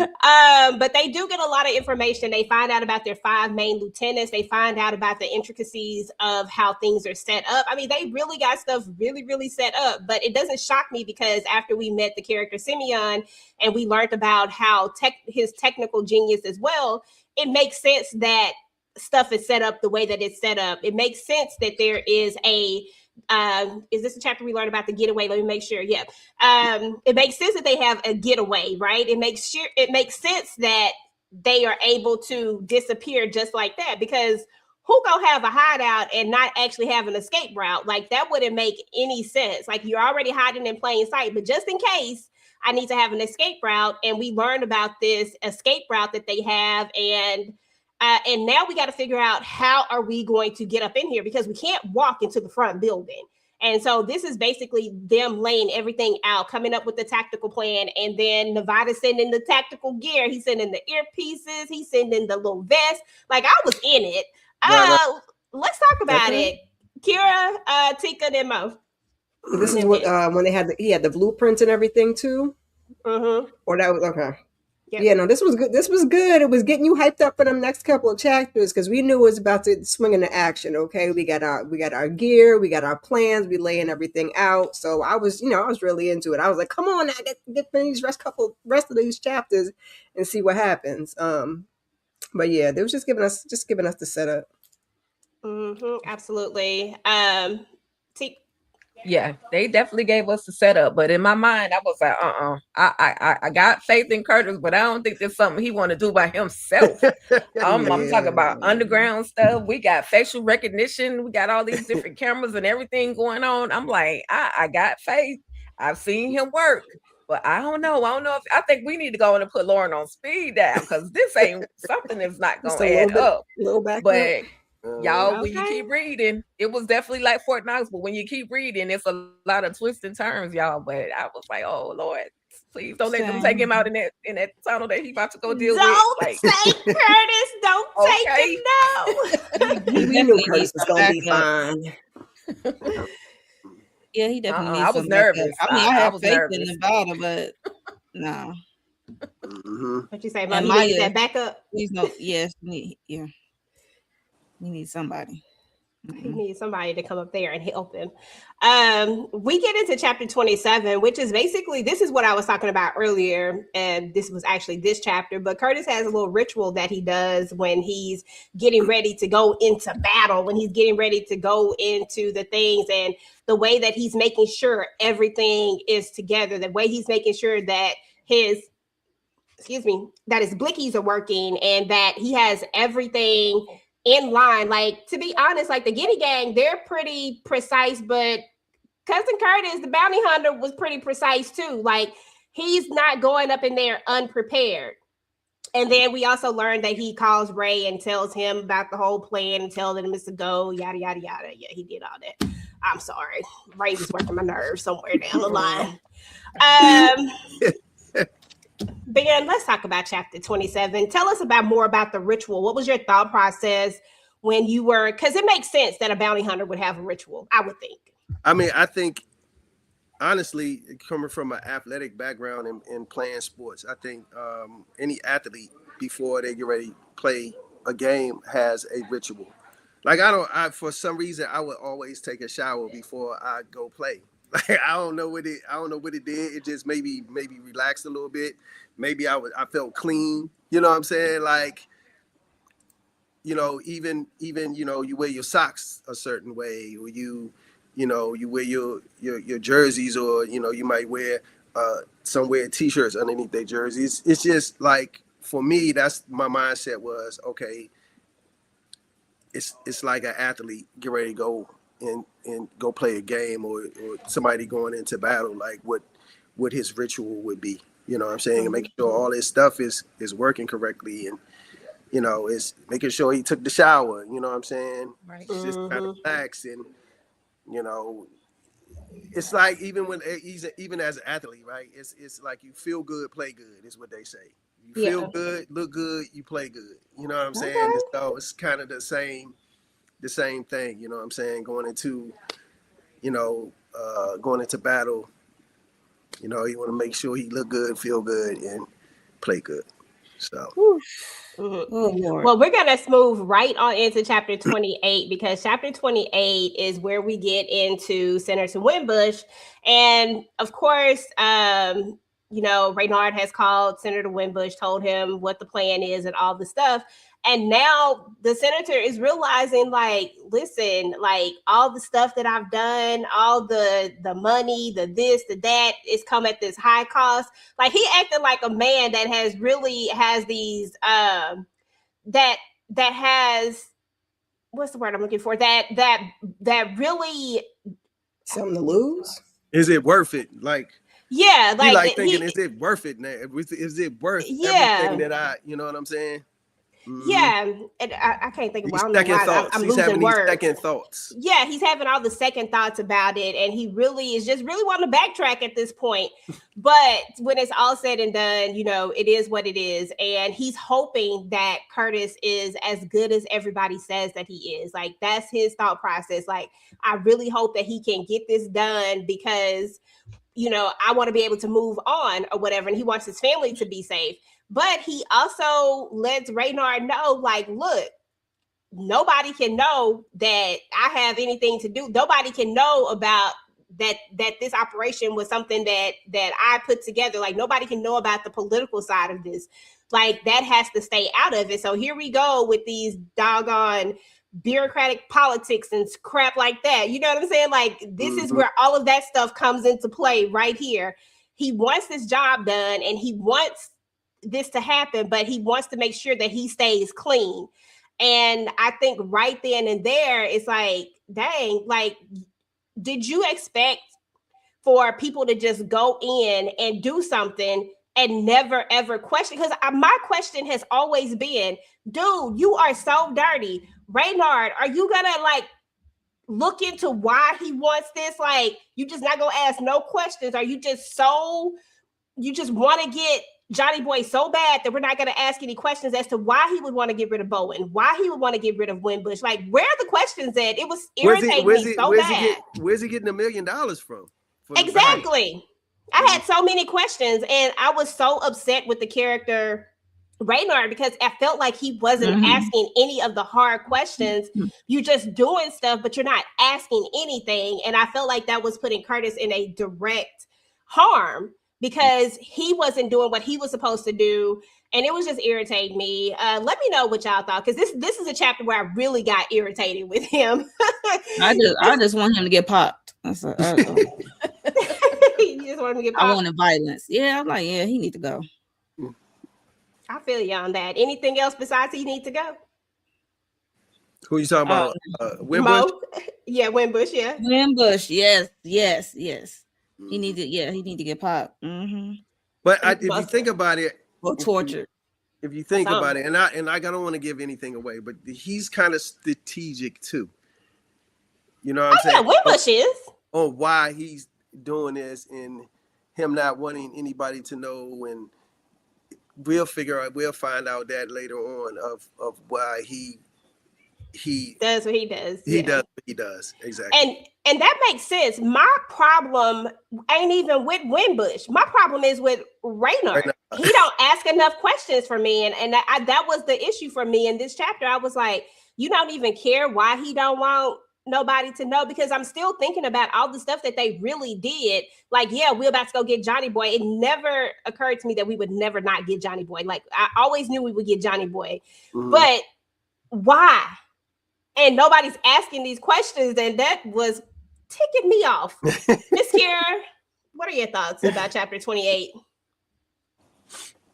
Nevada. But they do get a lot of information. They find out about their 5 main lieutenants. They find out about the intricacies of how things are set up. I mean, they really got stuff really, really set up, but it doesn't shock me because after we met the character Simeon and we learned about how his technical genius as well, it makes sense that stuff is set up the way that it's set up. It makes sense that there is a is this a chapter we learned about the getaway? Let me make sure. Yeah. It makes sense that they have a getaway, right? It makes sense that they are able to disappear just like that, because who gonna have a hideout and not actually have an escape route? Like, that wouldn't make any sense. Like, you're already hiding in plain sight, but just in case, I need to have an escape route. And we learned about this escape route that they have, and now we got to figure out how are we going to get up in here, because we can't walk into the front building. And so this is basically them laying everything out, coming up with the tactical plan. And then Nevada sending the tactical gear. He's sending the earpieces. He's sending the little vest. Like, I was in it. Let's talk about it. Kira, Tika, and Mo. This is what when he had the blueprints and everything too. Mm-hmm. Or that was okay. Yep. Yeah, no, this was good. This was good. It was getting you hyped up for them next couple of chapters because we knew it was about to swing into action. Okay, we got our gear, we got our plans, we laying everything out. So I was really into it. I was like, come on, now get these rest of these chapters and see what happens. But yeah, they was just giving us the setup. Mm-hmm, absolutely. Yeah, they definitely gave us the setup, but in my mind, I was like, I got faith in Curtis, but I don't think there's something he want to do by himself. I'm talking about underground stuff. We got facial recognition. We got all these different cameras and everything going on. I'm like, I got faith. I've seen him work, but I don't know. I think we need to go in and put Lauren on speed dial, because this ain't something that's not going to add up. But y'all, when you keep reading, it was definitely like Fort Knox, but when you keep reading, it's a lot of twists and turns, y'all. But I was like, oh Lord, please don't let them take him out in that tunnel that he about to go deal with. Don't say Curtis, don't take him, no. We knew Curtis was gonna be fine. Yeah, he definitely I was nervous. I mean, I have faith in Nevada, but no. What you say, Mom? He needs that backup? Please no. Yes, yeah. He needs somebody. He needs somebody to come up there and help him. We get into chapter 27, which is basically, this is what I was talking about earlier, and this was actually this chapter, but Curtis has a little ritual that he does when he's getting ready to go into battle, when he's getting ready to go into the things, and the way that he's making sure everything is together, the way he's making sure that his blickies are working and that he has everything in line. Like, to be honest, like the Giddy Gang, they're pretty precise, but Cousin Curtis, the bounty hunter, was pretty precise too. Like, he's not going up in there unprepared. And then we also learned that he calls Ray and tells him about the whole plan and tells him it's a go, yada, yada, yada. Yeah, he did all that. I'm sorry. Ray was working my nerves somewhere down the line. Ben, let's talk about chapter 27. Tell us more about the ritual. What was your thought process when you were, because it makes sense that a bounty hunter would have a ritual, I would think. I mean, I think, honestly, coming from an athletic background and playing sports, I think any athlete, before they get ready to play a game, has a ritual. Like, for some reason, I would always take a shower before I go play. Like, I don't know what it did. It just maybe relaxed a little bit. Maybe I felt clean. You know what I'm saying? Like, you know, even you know, you wear your socks a certain way, or you wear your jerseys, or you know, you might wear t-shirts underneath their jerseys. It's just like, for me, that's my mindset was, okay, it's like an athlete get ready to go and go play a game, or somebody going into battle, like what his ritual would be, you know what I'm saying, and making sure all his stuff is working correctly, and you know, is making sure he took the shower, you know what I'm saying, right. Just kind of relax, and you know, it's like even as an athlete, right, it's like you feel good, play good is what they say. You feel good, look good, you play good, you know what I'm saying. Okay. So it's kind of the same thing, you know what I'm saying, going into battle, you know, you want to make sure he look good, feel good, and play good. So Oh, well, we're gonna move right on into chapter 28, because chapter 28 is where we get into Senator Winbush, and of course, you know, Reynard has called Senator Winbush, told him what the plan is and all the stuff. And now the senator is realizing, like, listen, like, all the stuff that I've done, all the money, the this, the that, is come at this high cost. Like, he acted like a man that has these that has, what's the word I'm looking for? That really something to lose. Is it worth it? Like, yeah, like thinking, is it worth it now? Is it worth everything that you know what I'm saying? Mm-hmm. Yeah, and I can't think of why. I'm he's losing words. Second thoughts. Yeah, he's having all the second thoughts about it, and he really is just really wanting to backtrack at this point. But when it's all said and done, you know, it is what it is, and he's hoping that Curtis is as good as everybody says that he is. Like, that's his thought process. Like, I really hope that he can get this done, because, you know, I want to be able to move on or whatever, and he wants his family to be safe. But he also lets Reynard know, like, look, nobody can know that I have anything to do. Nobody can know about that this operation was something that I put together. Like, nobody can know about the political side of this. Like, that has to stay out of it. So here we go with these doggone bureaucratic politics and crap like that. You know what I'm saying? Like, this is where all of that stuff comes into play right here. He wants this job done, and he wants this to happen, but he wants to make sure that he stays clean. And I think right then and there, it's like, dang, like, did you expect for people to just go in and do something and never ever question? Because my question has always been, dude, you are so dirty. Reynard, are you gonna like look into why he wants this? Like, you just not gonna ask no questions? Are you just want to get Johnny Boy so bad that we're not going to ask any questions as to why he would want to get rid of Bowen, why he would want to get rid of Winbush? Like, where are the questions at? It was irritating me so bad. Where's he getting $1 million from? Exactly. I had so many questions, and I was so upset with the character Reynard, because I felt like he wasn't asking any of the hard questions. You're just doing stuff, but you're not asking anything. And I felt like that was putting Curtis in a direct harm, because he wasn't doing what he was supposed to do, and it was just irritating me. Let me know what y'all thought, because this is a chapter where I really got irritated with him. I just want him to get popped. You just want him to get popped? I wanted violence. Yeah, I'm like, yeah, he need to go. I feel you on that. Anything else besides he need to go? Who you talking about? Winbush? Yeah, Wimbush, yeah. Wimbush, yes. He need to get popped. But if you think about it, Or tortured. if you think about it, and I don't want to give anything away, but he's kind of strategic too. You know what I'm saying? Yeah, Wimbush is. On why he's doing this and him not wanting anybody to know, and we'll find out that later on of why he does what he does. Does what he does. Exactly. And that makes sense. My problem ain't even with Wimbush. My problem is with Raynard. He don't ask enough questions for me. And that was the issue for me in this chapter. I was like, you don't even care why he don't want nobody to know, because I'm still thinking about all the stuff that they really did. Like, yeah, we're about to go get Johnny Boy. It never occurred to me that we would never not get Johnny Boy. Like, I always knew we would get Johnny Boy. But why? And nobody's asking these questions, and that was ticking me off. Miss Kira, what are your thoughts about chapter 28?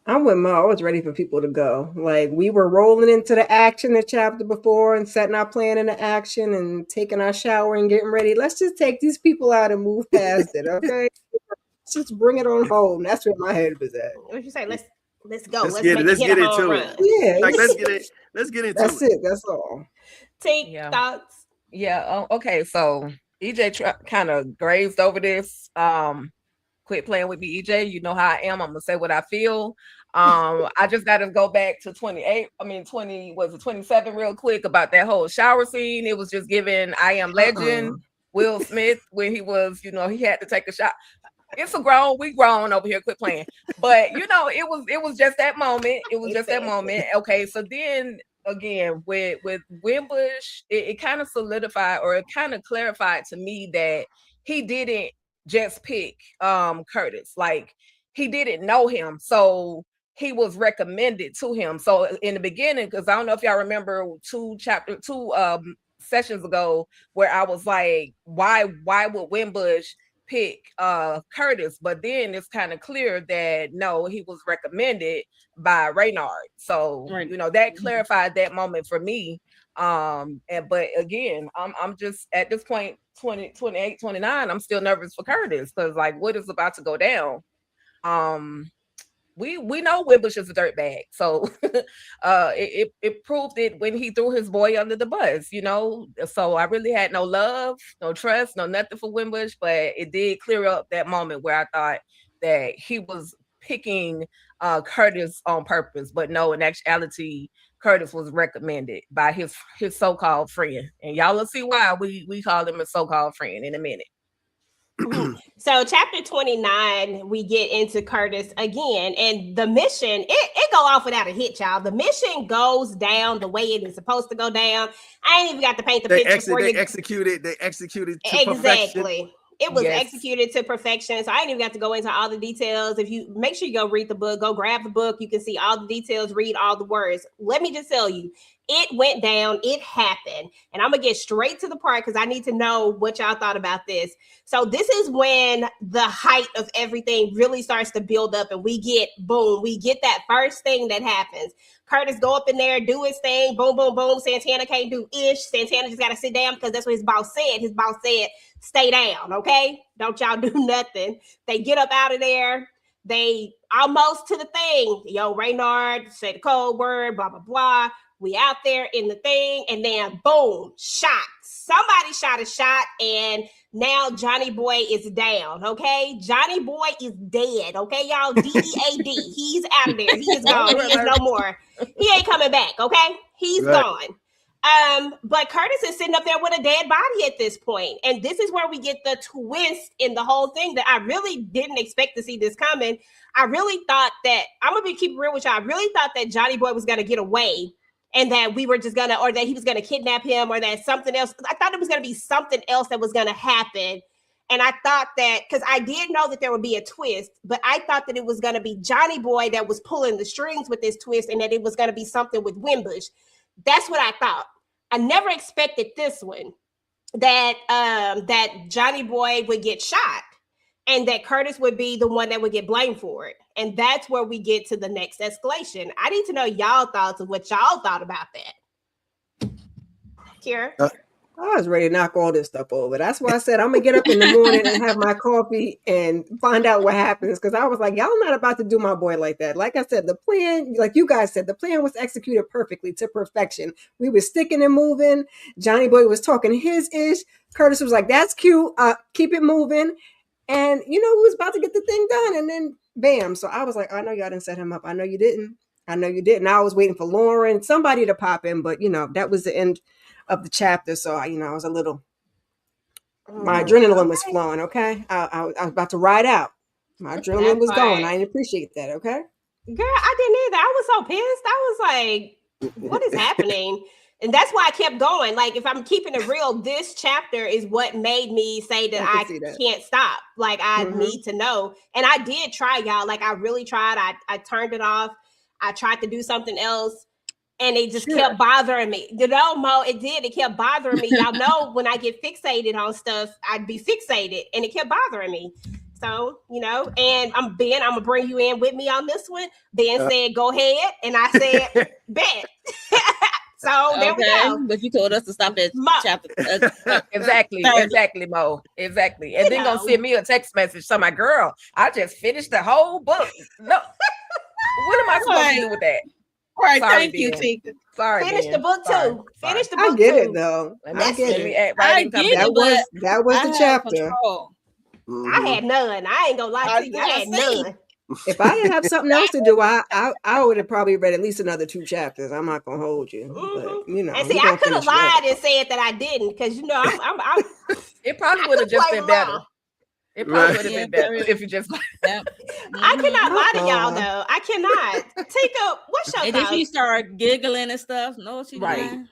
I'm with Mo. I was ready for people to go. Like, we were rolling into the action the chapter before and setting our plan into action and taking our shower and getting ready. Let's just take these people out and move past it, okay? Let's just bring it on home. That's where my head was at. What you say? Let's go. Let's get into it. Yeah, like, let's get into it. That's it. That's all. Take thoughts. Yeah. Okay. So EJ kind of grazed over this. Quit playing with me, EJ. You know how I am. I'm gonna say what I feel. I just got to go back to 27 real quick about that whole shower scene. It was just giving I Am Legend Will Smith when he was, he had to take a shot. It's we grown over here. Quit playing. But it was just that moment. It was just that moment. Okay. So then again with Wimbush, it kind of solidified, or it kind of clarified to me that he didn't just pick Curtis. Like, he didn't know him, so he was recommended to him. So in the beginning, because I don't know if y'all remember two sessions ago where I was like, why would Wimbush pick Curtis? But then it's kind of clear that no, he was recommended by Raynard. So that clarified that moment for me. But again, I'm just at this point 28, 29, I'm still nervous for Curtis, because like, what is about to go down? We know Wimbush is a dirtbag, so it proved it when he threw his boy under the bus, So I really had no love, no trust, no nothing for Wimbush, but it did clear up that moment where I thought that he was picking Curtis on purpose, but no, in actuality, Curtis was recommended by his so-called friend, and y'all will see why we call him a so-called friend in a minute. So chapter 29, we get into Curtis again, and the mission, it go off without a hitch, y'all. The mission goes down the way it is supposed to go down. I ain't even got to paint the picture for you. They executed to exactly. Perfection. It was executed to perfection. So I ain't even got to go into all the details. If you make sure you go read the book, go grab the book. You can see all the details, read all the words. Let me just tell you, it went down. It happened. And I'm going to get straight to the part because I need to know what y'all thought about this. So this is when the height of everything really starts to build up, and we get that first thing that happens. Curtis go up in there, do his thing, boom, boom, boom. Santana can't do ish. Santana just got to sit down because that's what his boss said. His boss said, stay down, okay? Don't y'all do nothing. They get up out of there. They almost to the thing. Yo, Raynard, say the code word, blah, blah, blah. We out there in the thing, and then boom, shot. Somebody shot a shot, and now Johnny Boy is down, okay? Johnny Boy is dead, okay, y'all? D-E-A-D. He's out of there. He is gone. He is no more. He ain't coming back, okay? He's gone. But Curtis is sitting up there with a dead body at this point. And this is where we get the twist in the whole thing that I really didn't expect to see this coming. I really thought that, I'm going to keep it real with y'all, I really thought that Johnny Boy was going to get away, and that we were just going to, or that he was going to kidnap him, or that something else. I thought it was going to be something else that was going to happen. And I thought that, because I did know that there would be a twist, but I thought that it was going to be Johnny Boy that was pulling the strings with this twist, and that it was going to be something with Wimbush. That's what I thought. I never expected this one, that Johnny Boy would get shot, and that Curtis would be the one that would get blamed for it. And that's where we get to the next escalation. I need to know y'all thoughts of what y'all thought about that. Kira? I was ready to knock all this stuff over. That's why I said I'm gonna get up in the morning and have my coffee and find out what happens. Because I was like, y'all not about to do my boy like that. Like I said, the plan, like you guys said, the plan was executed perfectly to perfection. We were sticking and moving. Johnny Boy was talking his ish. Curtis was like, "That's cute. Keep it moving." And we was about to get the thing done, and then bam. So I was like, I know y'all didn't set him up. I know you didn't. I know you didn't. I was waiting for Lauren, somebody to pop in, but that was the end of the chapter. So I was a little, my adrenaline was flowing. Okay. I was about to ride out. My adrenaline was going. I didn't appreciate that. Okay. Girl, I didn't either. I was so pissed. I was like, what is happening? And that's why I kept going. Like, if I'm keeping it real, this chapter is what made me say that I can't stop. Like, I need to know. And I did try, y'all. Like, I really tried. I turned it off. I tried to do something else. And it just kept bothering me. Mo, it did. It kept bothering me. Y'all know when I get fixated on stuff, I'd be fixated. And it kept bothering me. So, and I'm going to bring you in with me on this one. Ben said, go ahead. And I said, bet. So there we go. But you told us to stop at chapter. Exactly, Mo. Exactly. And then gonna send me a text message. So my girl, I just finished the whole book. No, what am I supposed to do with that? Right, thank you, Tika. Sorry, finish the book too. Finish the book. I get it though. I get it. That was the chapter. I had none. I ain't gonna lie to you. I had none. If I didn't have something else to do, I would have probably read at least another 2 chapters. I'm not gonna hold you, but And see, I could have lied and said that I didn't, because I'm it probably would have just been better. It probably would have been better if you just like that. I cannot lie to y'all though. I cannot. Tika, what's your and then she started giggling and stuff. No, she didn't.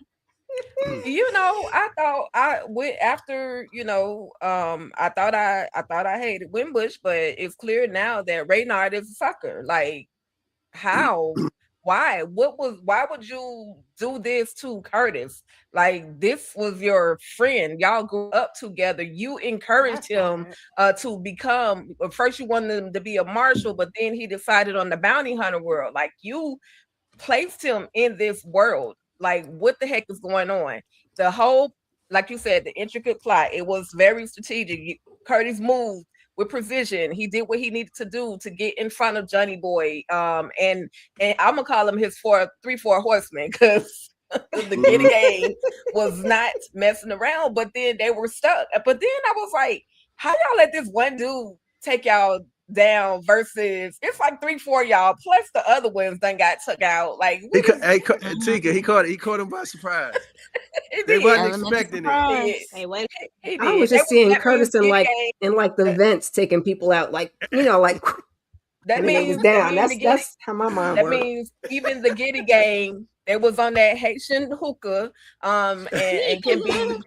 I thought I went after, I thought I hated Wimbush, but it's clear now that Reynard is a sucker. Like, how? Why? Why would you do this to Curtis? Like, this was your friend. Y'all grew up together. You encouraged him to become, first you wanted him to be a marshal, but then he decided on the bounty hunter world. Like, you placed him in this world. Like, what the heck is going on? The whole, like you said, the intricate plot, it was very strategic. Curtis moved with precision. He did what he needed to do to get in front of Johnny Boy. And I'm gonna call him his 4 horsemen, because the Giddy Gang was not messing around, but then they were stuck. But then I was like, how y'all let this one dude take y'all down versus it's like 3-4 y'all plus the other ones done got took out? Like, Tika, he caught him by surprise. They wasn't expecting it. I was just seeing Curtis in like the vents taking people out, like that means it was down. That's how my mind works. That means even the Giddy Gang, they was on that Haitian hookah, and can be,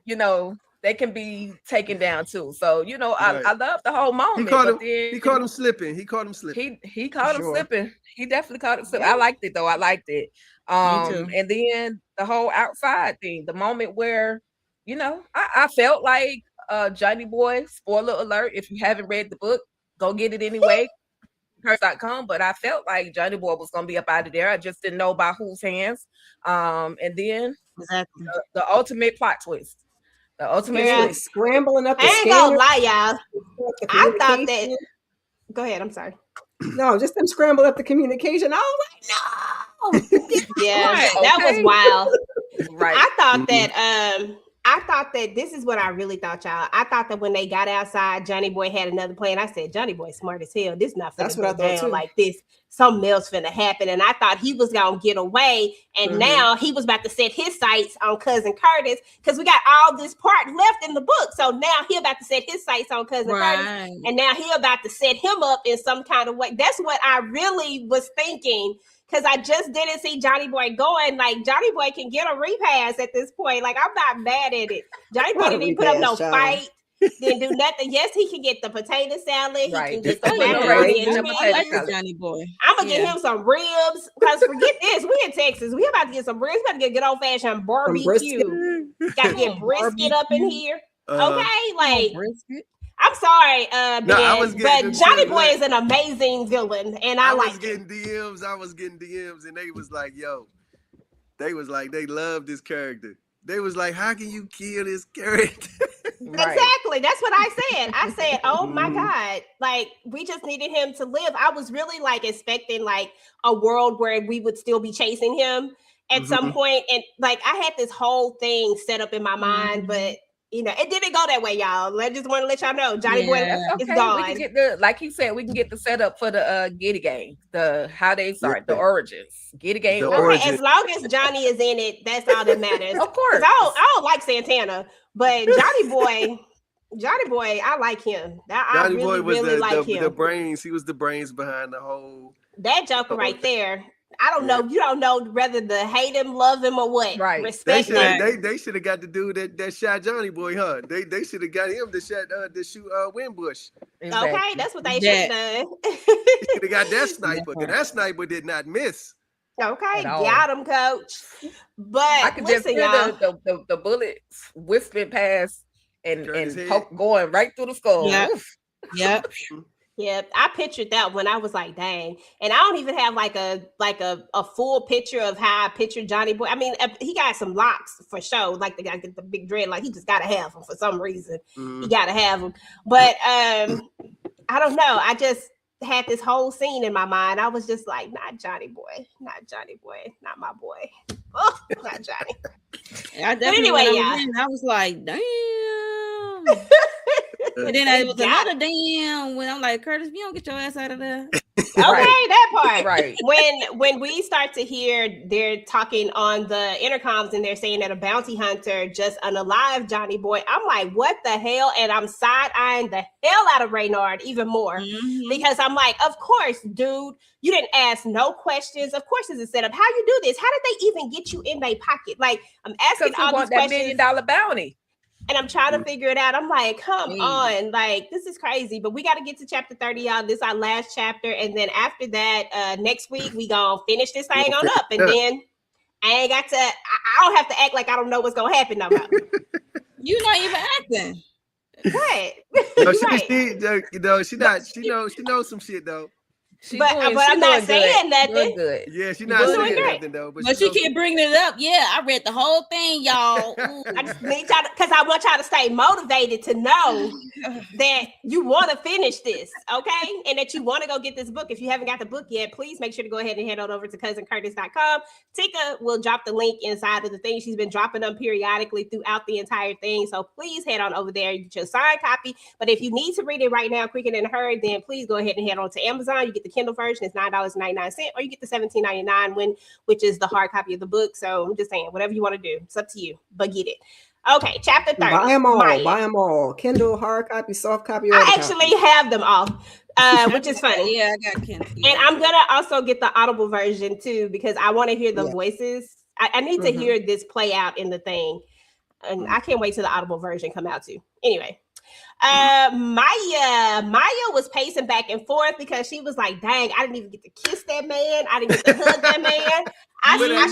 they can be taken down too. So, I love the whole moment. He caught him slipping. He caught him slipping. He caught him slipping. He definitely caught him slipping. I liked it though. I liked it. And then the whole outside thing, the moment where, I felt like Johnny Boy, spoiler alert, if you haven't read the book, go get it anyway. Curse.com, but I felt like Johnny Boy was gonna be up out of there. I just didn't know by whose hands. And then the ultimate plot twist. The ultimate twist. Scrambling up the I ain't gonna lie, y'all. I thought that. Go ahead. I'm sorry. No, just them scramble up the communication. I was like, no. Yeah, that was wild. Right. I thought that this is what I really thought, y'all. I thought that when they got outside, Johnny Boy had another plan. I said, Johnny Boy smart as hell. This not finna go down like this. Something else finna happen. And I thought he was gonna get away. And now he was about to set his sights on Cousin Curtis, because we got all this part left in the book. So now he about to set his sights on Cousin Curtis. And now he about to set him up in some kind of way. That's what I really was thinking. Because I just didn't see Johnny Boy going. Like, Johnny Boy can get a repass at this point. Like, I'm not mad at it. Johnny Boy didn't put up no fight. Didn't do nothing. Yes, he can get the potato salad. He can get the macaroni and cheese. Johnny Boy. I'm going to get him some ribs. Because forget this. We in Texas. We about to get some ribs. We about to get good old-fashioned barbecue. Got to get brisket up in here. Okay? Like, brisket. I'm sorry, Ben, but Johnny Boy is an amazing villain, and I like it. I was getting DMs, and they was like, yo, they was like, they love this character. They was like, how can you kill this character? Right. Exactly. That's what I said. I said, oh my Mhm. God. Like, we just needed him to live. I was really like expecting like a world where we would still be chasing him at some Mhm. point. And like I had this whole thing set up in my mind, but you know, it didn't go that way, y'all. I just want to let y'all know Johnny Boy Yeah. That's is okay. gone. We can get the, like he said, we can get the setup for the Giddy Gang, the how they start, the Yeah. origins. Giddy Gang The Okay, origin. as long as Johnny is in it, that's all that matters. Of course. I don't like Santana, but Johnny Boy, I like him. I Johnny really, Boy was really like the him. brains. He was the brains behind the whole. That Joker right there. I don't Yeah. know. You don't know whether to hate him, love him, or what. Right. They Respect should him. they should have got the dude that shot Johnny Boy, huh? They should have got him to shoot Wimbush. Exactly. Okay, that's what they should That- have done. They should have got that sniper. 'Cause that sniper did not miss. Okay, At all. got him, coach. But I could just listen, hear y'all. the bullets whispering past and Curtis head. going right through the skull. Yeah. Oof. Yep. Yeah, I pictured that when I was like, dang. And I don't even have like a full picture of how I pictured Johnny Boy. I mean, he got some locks for sure. Like the guy get the big dread, like he just gotta have them for some reason. Mhm. He gotta have them. But I don't know. I just had this whole scene in my mind. I was just like, not Johnny Boy, not my boy. Oh, not Johnny. I definitely anyway, when I yeah. was in, I was like, damn. And then it was Yeah. another damn when I'm like, Curtis, you don't get your ass out of there. Okay, that part. Right. When we start to hear they're talking on the intercoms and they're saying that a bounty hunter just unalived Johnny Boy, I'm like, what the hell? And I'm side-eyeing the hell out of Reynard even more Mhm. because I'm like, of course, dude, you didn't ask no questions. Of course, it's a setup. How you do this? How did they even get you in their pocket? Like, I'm asking Because he all want these that questions. $1 million bounty. And I'm trying to figure it out. I'm like, come Hey. on, like this is crazy. But we got to get to chapter 30, y'all. This is our last chapter, and then after that, next week we gonna finish this thing on up, and then I ain't got to. I don't have to act like I don't know what's gonna happen no more. You not even acting. What? No, Right. she knows some shit though. But I'm not saying nothing. Doing good. Yeah, she You not doing saying great. nothing though. But she knows- keep bringing it up. Yeah, I read the whole thing, y'all. Ooh. I just need y'all because I want y'all to stay motivated to know that you want to finish this, okay? And that you want to go get this book. If you haven't got the book yet, please make sure to go ahead and head on over to cousincurtis.com. Tika will drop the link inside of the thing. She's been dropping them periodically throughout the entire thing. So please head on over there. You get your signed copy. But if you need to read it right now quicker than her, then please go ahead and head on to Amazon. You get the Kindle version. It's $9.99, or you get the $17.99 one, which is the hard copy of the book. So I'm just saying, whatever you want to do, it's up to you, but get it. Okay, chapter 30. Buy them all. Maya. Buy them all. Kindle, hard copy, soft copy. I actually have them all, which is funny. Yeah, I got Ken. And I'm gonna also get the Audible version too because I want to hear the voices. I need to hear this play out in the thing, and I can't wait till the Audible version come out too. Anyway. Maya was pacing back and forth because she was like, dang, I didn't even get to kiss that man. I didn't get to hug that man.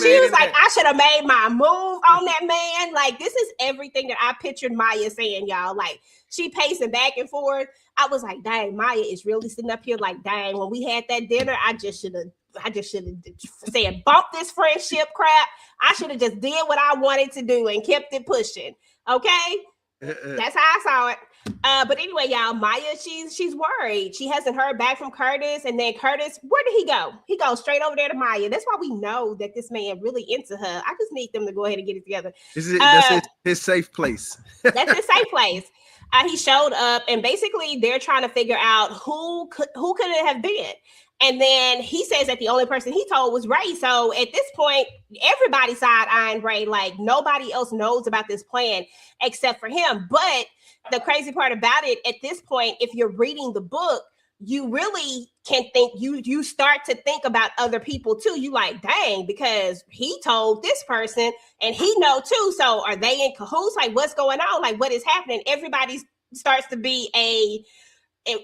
She was like, I should have made my move on that man. Like, this is everything that I pictured Maya saying, y'all. Like, she pacing back and forth. I was like, dang, Maya is really sitting up here like, dang, when we had that dinner, I just should have said, bump this friendship crap. I should have just did what I wanted to do and kept it pushing. Okay? That's how I saw it. But anyway, y'all, Maya, she's worried. She hasn't heard back from Curtis. And then Curtis, where did he go? He goes straight over there to Maya. That's why we know that this man really into her. I just need them to go ahead and get it together. That's his safe place. That's his safe place. He showed up, and basically they're trying to figure out who could it have been. And then he says that the only person he told was Ray. So at this point, everybody side-eyeing Ray, like nobody else knows about this plan except for him. But the crazy part about it, at this point, if you're reading the book, you really can think, you start to think about other people too. You like, dang, because he told this person and he know too. So are they in cahoots? Like, what's going on? Like, what is happening? Everybody starts to be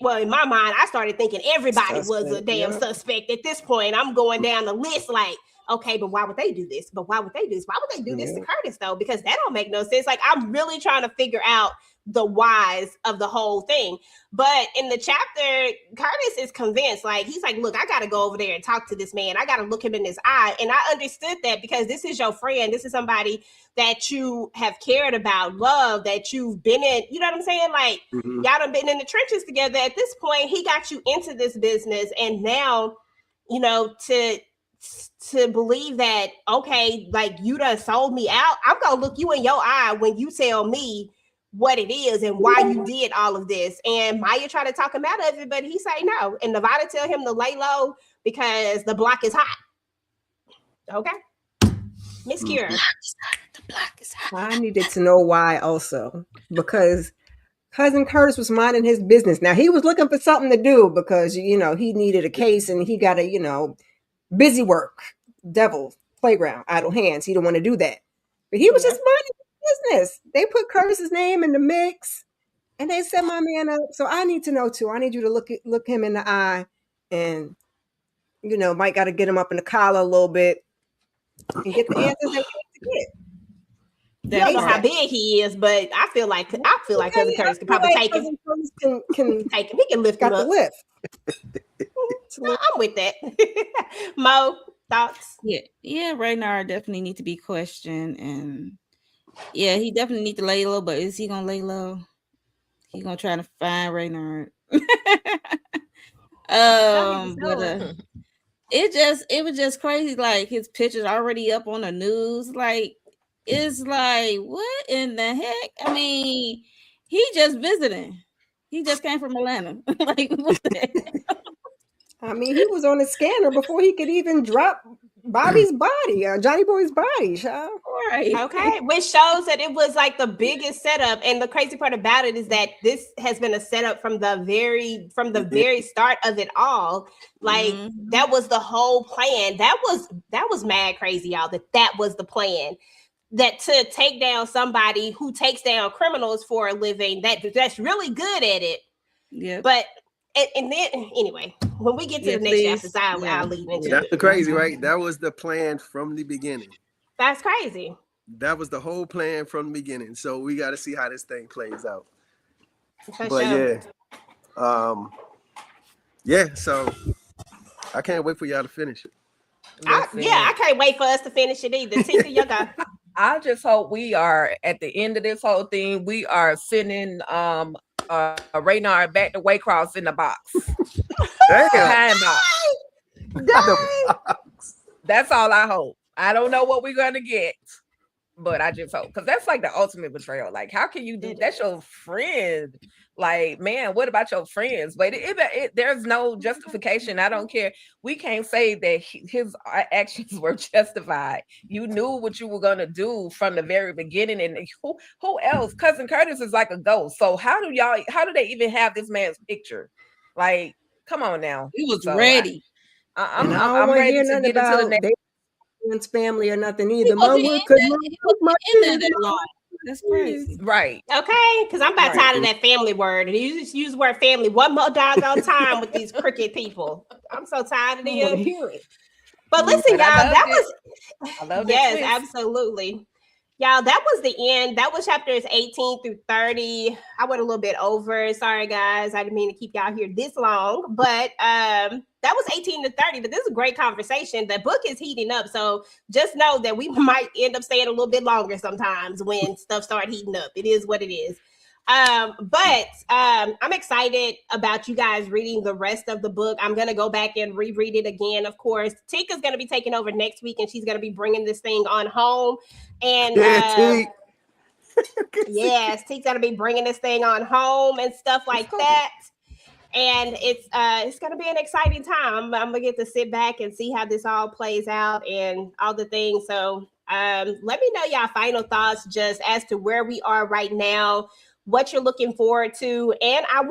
well, in my mind, I started thinking everybody was a damn suspect at this point. I'm going down the list like, okay, but why would they do this? But why would they do this? Why would they do this to Curtis though? Because that don't make no sense. Like, I'm really trying to figure out the whys of the whole thing. But in the chapter, Curtis is convinced, like, he's like, look, I got to go over there and talk to this man. I got to look him in his eye. And I understood that because this is your friend. This is somebody that you have cared about, love, that you've been in, you know what I'm saying? Like, y'all done been in the trenches together. At this point, he got you into this business. And now, you know, to believe that, okay, like, you done sold me out, I'm going to look you in your eye when you tell me what it is and why you did all of this. And Maya tried to talk him out of it, but he say no. And Nevada tell him to lay low because the block is hot. Okay. Miss Kira. The block is hot. I needed to know why also, because Cousin Curtis was minding his business. Now he was looking for something to do because, you know, he needed a case and he got a, you know, busy work, devil, playground, idle hands. He didn't want to do that. But he was just minding business. They put Curtis's name in the mix and they set my man up. So I need to know too. I need you to look him in the eye and, you know, might got to get him up in the collar a little bit and get the answers that we need to get. I don't know how big he is, but I feel like Cousin Curtis could probably take him. Can Take him. He can lift him got up. the lift. I'm with that. Mo, thoughts? Yeah, Raynard definitely need to be questioned, and yeah, he definitely need to lay low. But is he gonna lay low? He gonna try to find Raynard. It was just crazy. Like, his pictures already up on the news. Like, it's like, what in the heck? I mean, he just visiting. He just came from Atlanta. Like, what the heck? I mean, he was on the scanner before he could even drop Bobby's body, Johnny Boy's body, child. Right. Okay, which shows that it was like the biggest setup. And the crazy part about it is that this has been a setup from the very start of it all. Like, that was the whole plan. That was mad crazy, y'all. That was the plan. That to take down somebody who takes down criminals for a living, that's really good at it. Yeah. But and then anyway, when we get to the next chapters, I'll lead into That's it. the crazy, right? That was the plan from the beginning. That's crazy. That was the whole plan from the beginning. So we got to see how this thing plays out. For But sure. yeah. So I can't wait for y'all to finish it. I can't wait for us to finish it either. Tinker, you go. I just hope we are at the end of this whole thing. We are sending Raynard back to Waycross in the box. Damn. Box. That's all I hope. I don't know what we're gonna get, but I just hope, because that's like the ultimate betrayal. Like, how can you do that's your friend? Like, man, what about your friends? But there's no justification. I don't care. We can't say that his actions were justified. You knew what you were gonna do from the very beginning, and who else? Cousin Curtis is like a ghost. So how do they even have this man's picture? Like, come on now. He was ready. I'm ready to get into the next family or nothing either. That's crazy. Right. Okay, because I'm about tired of that family word. And you just use the word family one more doggone time with these crooked people. I'm so tired of them. But listen, y'all, that was yes, absolutely. Y'all, that was the end. That was chapters 18 through 30. I went a little bit over. Sorry, guys. I didn't mean to keep y'all here this long. But that was 18 to 30. But this is a great conversation. The book is heating up. So just know that we might end up staying a little bit longer sometimes when stuff starts heating up. It is what it is. But I'm excited about you guys reading the rest of the book. I'm going to go back and reread it again, of course. Tika's going to be taking over next week, and she's going to be bringing this thing on home. And yes, Tika's going to be bringing this thing on home and stuff like that. And it's going to be an exciting time. I'm going to get to sit back and see how this all plays out and all the things. So let me know y'all final thoughts just as to where we are right now, what you're looking forward to. And I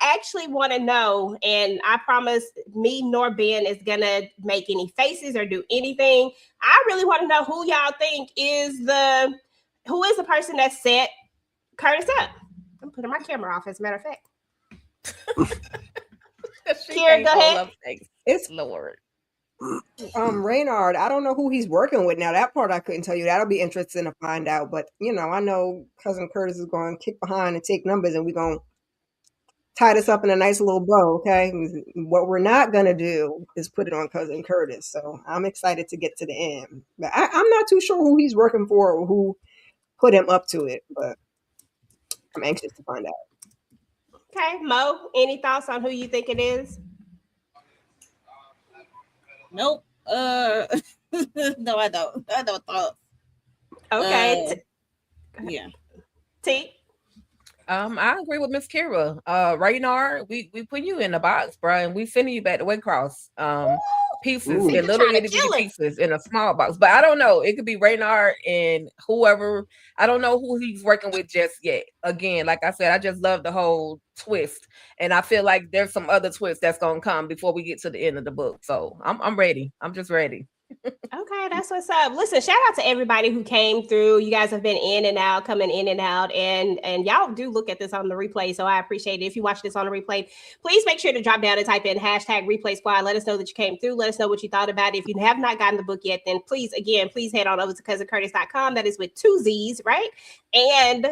actually want to know, and I promise me nor Ben is going to make any faces or do anything. I really want to know who y'all think is the person that set Curtis up. I'm putting my camera off, as a matter of fact. Kira, go ahead. It's Lord. Reynard, I don't know who he's working with now. That part I couldn't tell you. That'll be interesting to find out. But I know cousin Curtis is going to kick behind and take numbers, and we're going to tie this up in a nice little bow. Okay, what we're not going to do is put it on cousin Curtis. So I'm excited to get to the end. But I'm not too sure who he's working for or who put him up to it. But I'm anxious to find out. Okay, Mo, any thoughts on who you think it is? Nope. No, I don't. I don't thought. Okay. Yeah. T. I agree with Miss Kira. Reynard, we put you in the box, bro, and we sending you back to Waycross. Pieces Ooh. and little itty bitty pieces in a small box. But I don't know. It could be Reynard and whoever. I don't know who he's working with just yet. Again, like I said, I just love the whole twist, and I feel like there's some other twists that's gonna come before we get to the end of the book. So I'm ready. I'm just ready. Okay, that's what's up. Listen, shout out to everybody who came through. You guys have been in and out, coming in and out, and y'all do look at this on the replay, so I appreciate it. If you watch this on the replay, please make sure to drop down and type in #replay squad. Let us know that you came through. Let us know what you thought about it. If you have not gotten the book yet, then please head on over to cousincurtis.com. That is with 2 Z's, right? And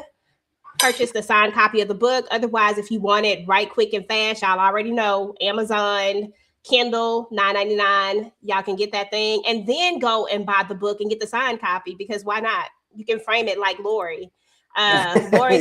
purchase the signed copy of the book. Otherwise, if you want it right quick and fast, y'all already know Amazon, Kindle, $9.99. Y'all can get that thing and then go and buy the book and get the signed copy, because why not? You can frame it like Lori. Lori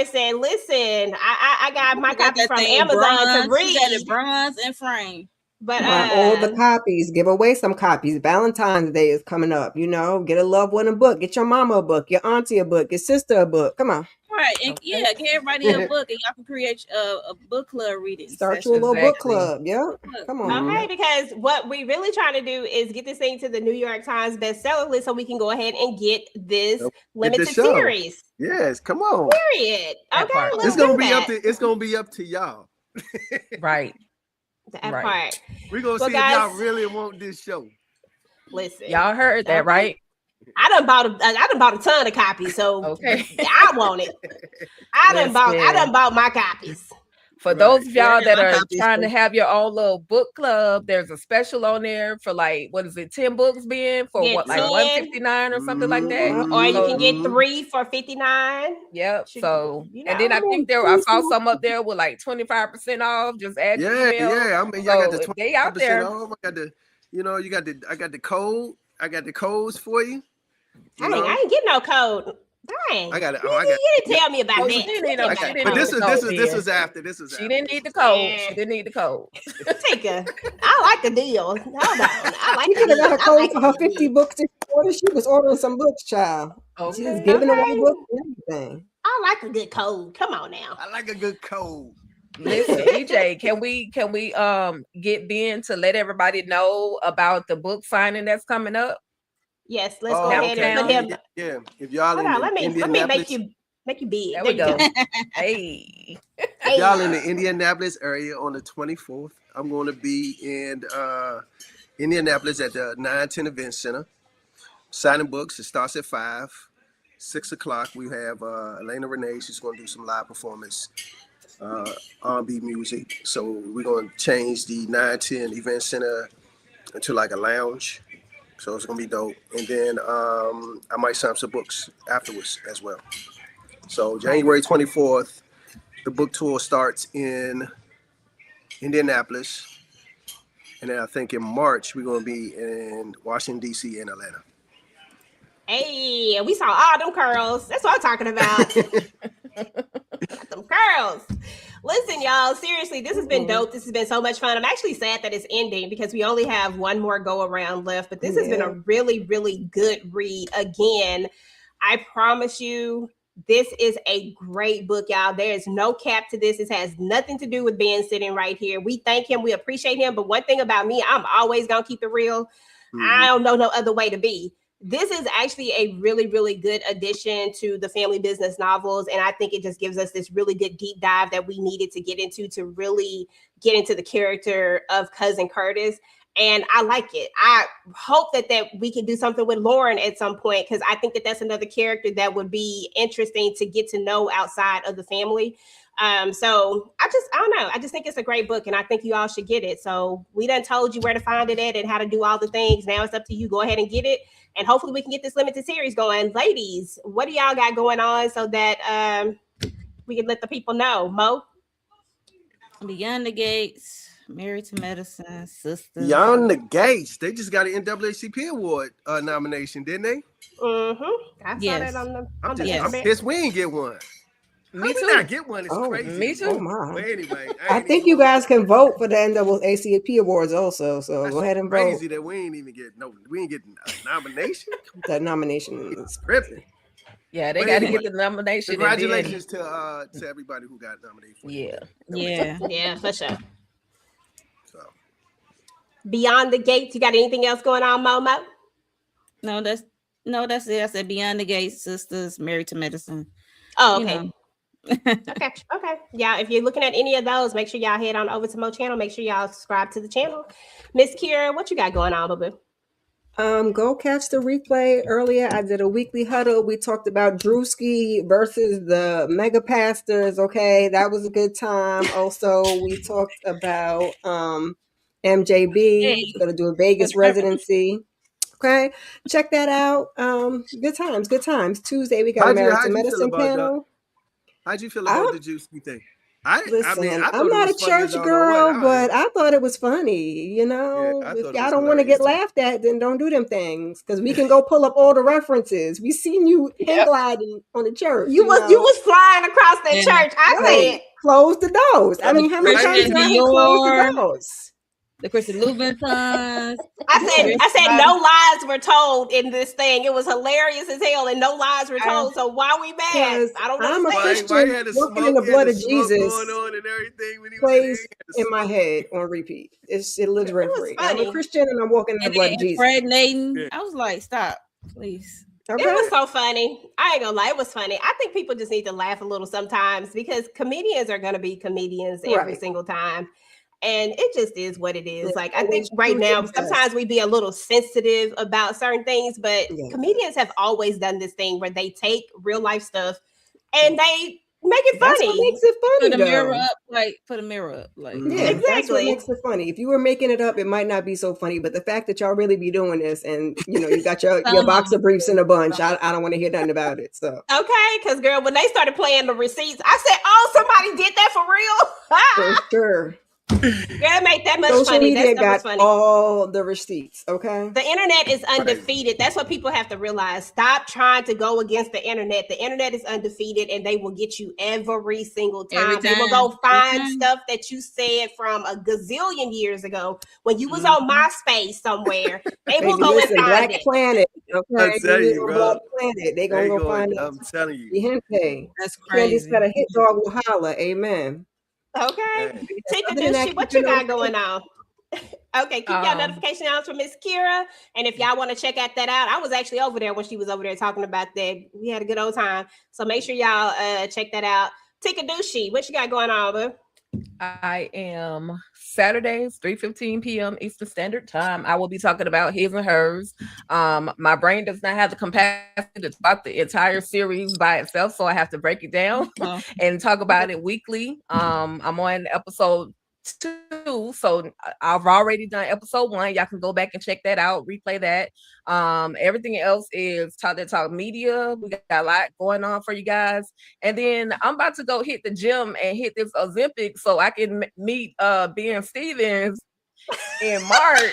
said, listen, I got my copy from Amazon to read. Got it bronze and frame. But all the copies, give away some copies. Valentine's Day is coming up. Get a loved one a book. Get your mama a book, your auntie a book, your sister a book. Come on. Right. And get everybody a book, and y'all can create a book club reading. Start your little book club. Yeah. Come on. Okay, because what we really trying to do is get this thing to the New York Times bestseller list so we can go ahead and get this limited series. Yes, come on. Period. Okay, it's gonna be up to y'all. Right. That part. We're gonna see if y'all really want this show. Listen, y'all heard that, right? I done bought a ton of copies, so okay. I want it. I done bought my copies. For those of y'all that are trying to have your own little book club, there's a special on there for 10 books being for get like 159 or something like that. Or you can get 3 for 59. Yep. So and then I think I saw some up there with 25% off. Just add your email. Yeah. I mean, y'all got the 25% off. I got the I got the code. I got the codes for you. I ain't getting no code. Dang. I got it. You didn't tell me about that. But this was after. She didn't need the code. Yeah. She didn't need the code. I like the deal. Hold on. I like the deal. Got a code for her 50 books that she ordered. She was ordering some books, child. Okay. She was giving away books and everything. I like a good code. Come on now. I like a good code. Listen, EJ, can we get Ben to let everybody know about the book signing that's coming up? Yes, let's go ahead and put him. Yeah, if y'all let me make you big. There we go. Hey. If y'all in the Indianapolis area on the 24th, I'm going to be in Indianapolis at the 910 Event Center. Signing books. It starts at 5. 6 o'clock, we have Elena Renee. She's going to do some live performance, R&B music. So we're going to change the 910 Event Center into like a lounge. So it's gonna be dope, and then I might sign some books afterwards as well. So January 24th, the book tour starts in Indianapolis, and then I think in March we're gonna be in Washington D.C. and Atlanta. Hey, we saw all them curls. That's what I'm talking about. Them curls. Listen, y'all, seriously, this has been dope. This has been so much fun. I'm actually sad that it's ending because we only have one more go around left, but this has been a really, really good read. Again, I promise you, this is a great book, y'all. There is no cap to this. This has nothing to do with Ben sitting right here. We thank him. We appreciate him. But one thing about me, I'm always going to keep it real. I don't know no other way to be. This is actually a really, really good addition to the family business novels. And I think it just gives us this really good deep dive that we needed to get into to really get into the character of Cousin Curtis. And I like it. I hope that we can do something with Lauren at some point, because I think that that's another character that would be interesting to get to know outside of the family. So I don't know. I just think it's a great book, and I think you all should get it. So we done told you where to find it at and how to do all the things. Now it's up to you. Go ahead and get it, and hopefully we can get this limited series going. Ladies, what do y'all got going on so that we can let the people know? Mo? Beyond the Gates, Married to Medicine, Sisters. Beyond the Gates. They just got an NAACP award nomination, didn't they? Mm-hmm. I saw that on the. I'm pissed we didn't get one. Me How too. we not get one? It's crazy. Me too. Oh my. But anyway, I think you guys can vote for the NAACP awards also. So go ahead and vote. Crazy that we ain't even get we ain't get a nomination. That nomination is Tripping. Yeah, they But got to anyway, get the nomination. Congratulations to everybody who got nominated. For Yeah, for sure. So Beyond the Gates, you got anything else going on, Momo? No, that's it. I said Beyond the Gates, Sisters, Married to Medicine. Oh, okay. Okay. Yeah, if you're looking at any of those, make sure y'all head on over to Mo channel. Make sure y'all subscribe to the channel. Miss Kira, what you got going on, boo? Go catch the replay. Earlier, I did a weekly huddle. We talked about Drewski versus the mega pastors. Okay, that was a good time. Also, we talked about MJB. Going to do a Vegas residency. Okay, check that out. Good times. Tuesday, we got a Married to Medicine panel. How'd you feel about the Drewski thing? Listen, I'm not a church girl, but I thought it was funny. You know, if y'all don't want to get laughed at, then don't do them things, because we can go pull up all the references. We seen you hang gliding on the church. You was flying across that church. I said, close the doors. I mean, how many times did I close the doors? The Christian Louboutin sons. I said no lies were told in this thing. It was hilarious as hell, and no lies were told. So why we mad? I don't know. I'm a Christian walking in the blood of Jesus. Going on and everything when he plays in my head on repeat. It lives rent free. I'm a Christian and I'm walking in the blood of Jesus. Impregnating. I was like, stop, please. Okay. It was so funny. I ain't gonna lie, it was funny. I think people just need to laugh a little sometimes, because comedians are gonna be comedians every single time. And it just is what it is. Like, I think right now, sometimes we be a little sensitive about certain things, but comedians have always done this thing where they take real life stuff and they make it funny. That's what makes it funny. Put a mirror up. Yeah, exactly. That's what makes it funny. If you were making it up, it might not be so funny. But the fact that y'all really be doing this, and you got your box of briefs in a bunch, I don't want to hear nothing about it. So because girl, when they started playing the receipts, I said, "Oh, somebody did that for real." For sure. Yeah, make that much Social funny. media That got funny. all the receipts. Okay. The internet is undefeated. That's what people have to realize. Stop trying to go against the internet. The internet is undefeated, and they will get you every single time. They will go find stuff that you said from a gazillion years ago when you was on MySpace somewhere. They will go and find Black it. Planet. Okay. I'm telling you, bro. Black Planet. They gonna go find it. I'm telling you. Gente. That's crazy. Candy said a hit dog will holler. Amen. Okay. Take a douche. What you got going on? Okay, keep y'all notification on for Miss Kira. And if y'all want to check that out, I was actually over there when she was over there talking about that. We had a good old time. So make sure y'all check that out. Tika Dushi, what you got going on, boo? I am Saturdays, 3:15 p.m. Eastern Standard Time. I will be talking about his and hers. My brain does not have the capacity to talk the entire series by itself, so I have to break it down and talk about it weekly. I'm on episode 2, so I've already done episode 1. Y'all can go back and check that out, replay that. Everything else is Talk Media. We got a lot going on for you guys, and then I'm about to go hit the gym and hit this Ozempic so I can meet Ben Stevens in March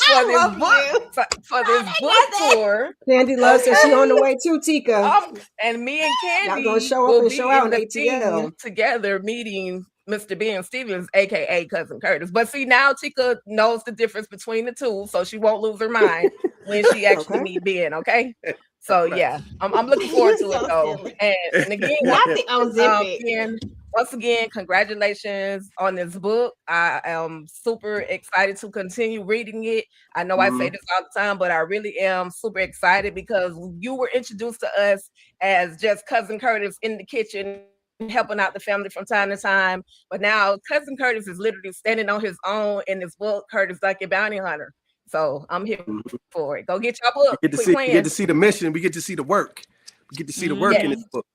for this book tour. Candy loves her. She on the way too, Tika. And me and Candy gonna show up and show out in ATL together, meeting Mr. Ben Stevens, aka Cousin Curtis. But see, now Tika knows the difference between the two, so she won't lose her mind when she actually meet Ben. Okay, so yeah, I'm looking forward to it though. And again, not the Ozempic. Once again, congratulations on this book. I am super excited to continue reading it. I know I say this all the time, but I really am super excited because you were introduced to us as just Cousin Curtis in the kitchen helping out the family from time to time. But now Cousin Curtis is literally standing on his own in this book, Curtis Duncan Bounty Hunter. So I'm here for it. Go get your book. We get to see the mission. We get to see the work. We get to see the work in this book.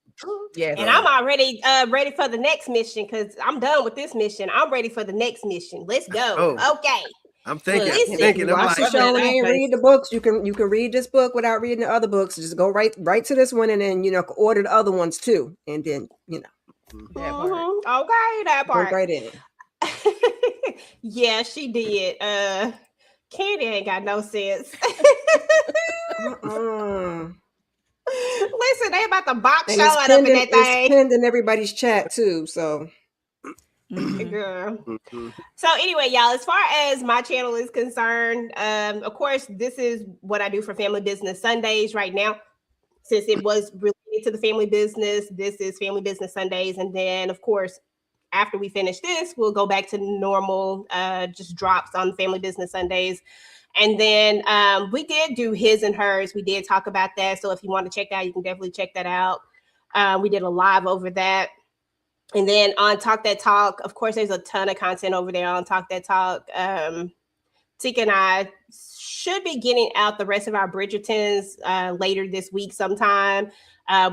Yes. And I'm already ready for the next mission because I'm done with this mission. I'm ready for the next mission. Let's go. Oh. Okay. I'm thinking. Listen, Watch the show and ain't read the books. You can read this book without reading the other books. Just go right to this one, and then order the other ones too, and then Okay, that part. Go right in. Yeah, she did. Candy ain't got no sense. Listen, they about to box And showing up in that thing. It's pinned in everybody's chat too. So, Girl. So anyway, y'all, as far as my channel is concerned, of course, this is what I do for Family Business Sundays right now. Since it was related to the family business, this is Family Business Sundays. And then, of course, after we finish this, we'll go back to normal, just drops on Family Business Sundays. And then we did do his and hers. We did talk about that. So if you want to check that out, you can definitely check that out. We did a live over that. And then on Talk That Talk, of course, there's a ton of content over there on Talk That Talk. Tika and I should be getting out the rest of our Bridgertons later this week sometime.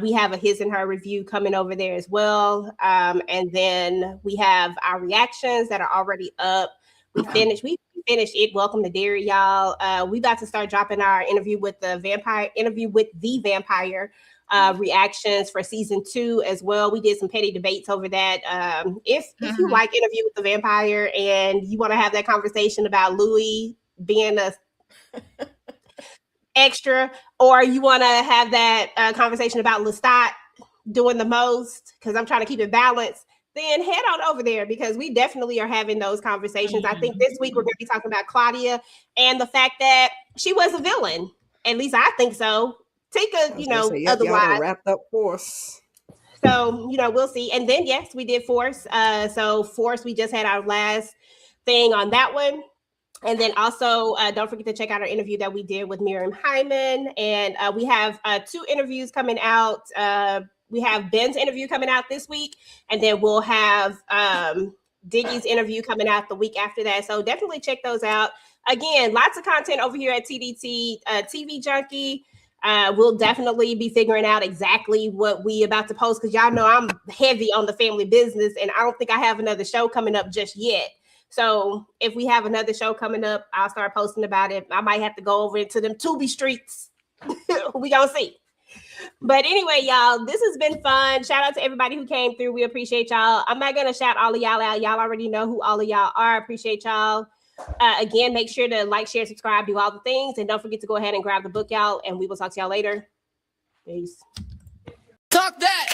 We have a his and her review coming over there as well. And then we have our reactions that are already up. We finished it. Welcome to Dairy, y'all. We about to start dropping our interview with the vampire reactions for season 2 as well. We did some petty debates over that. If you like Interview with the Vampire and you want to have that conversation about Louis being a extra, or you want to have that conversation about Lestat doing the most, because I'm trying to keep it balanced, then head on over there because we definitely are having those conversations. I think this week we're going to be talking about Claudia and the fact that she was a villain. At least I think so. Tika, otherwise wrapped up Force. So, we'll see. And then, yes, we did Force. So Force, we just had our last thing on that one. And then also, don't forget to check out our interview that we did with Miriam Hyman. And we have 2 interviews coming out. We have Ben's interview coming out this week. And then we'll have Diggy's interview coming out the week after that. So definitely check those out. Again, lots of content over here at TDT TV Junky. We'll definitely be figuring out exactly what we about to post because y'all know I'm heavy on the family business and I don't think I have another show coming up just yet. So if we have another show coming up, I'll start posting about it. I might have to go over into them Tubi streets. We gonna see. But anyway, y'all, this has been fun. Shout out to everybody who came through. We appreciate y'all. I'm not gonna shout all of y'all out. Y'all already know who all of y'all are. Appreciate y'all. Again, make sure to like, share, subscribe, do all the things. And don't forget to go ahead and grab the book, y'all. And we will talk to y'all later. Peace. Talk that.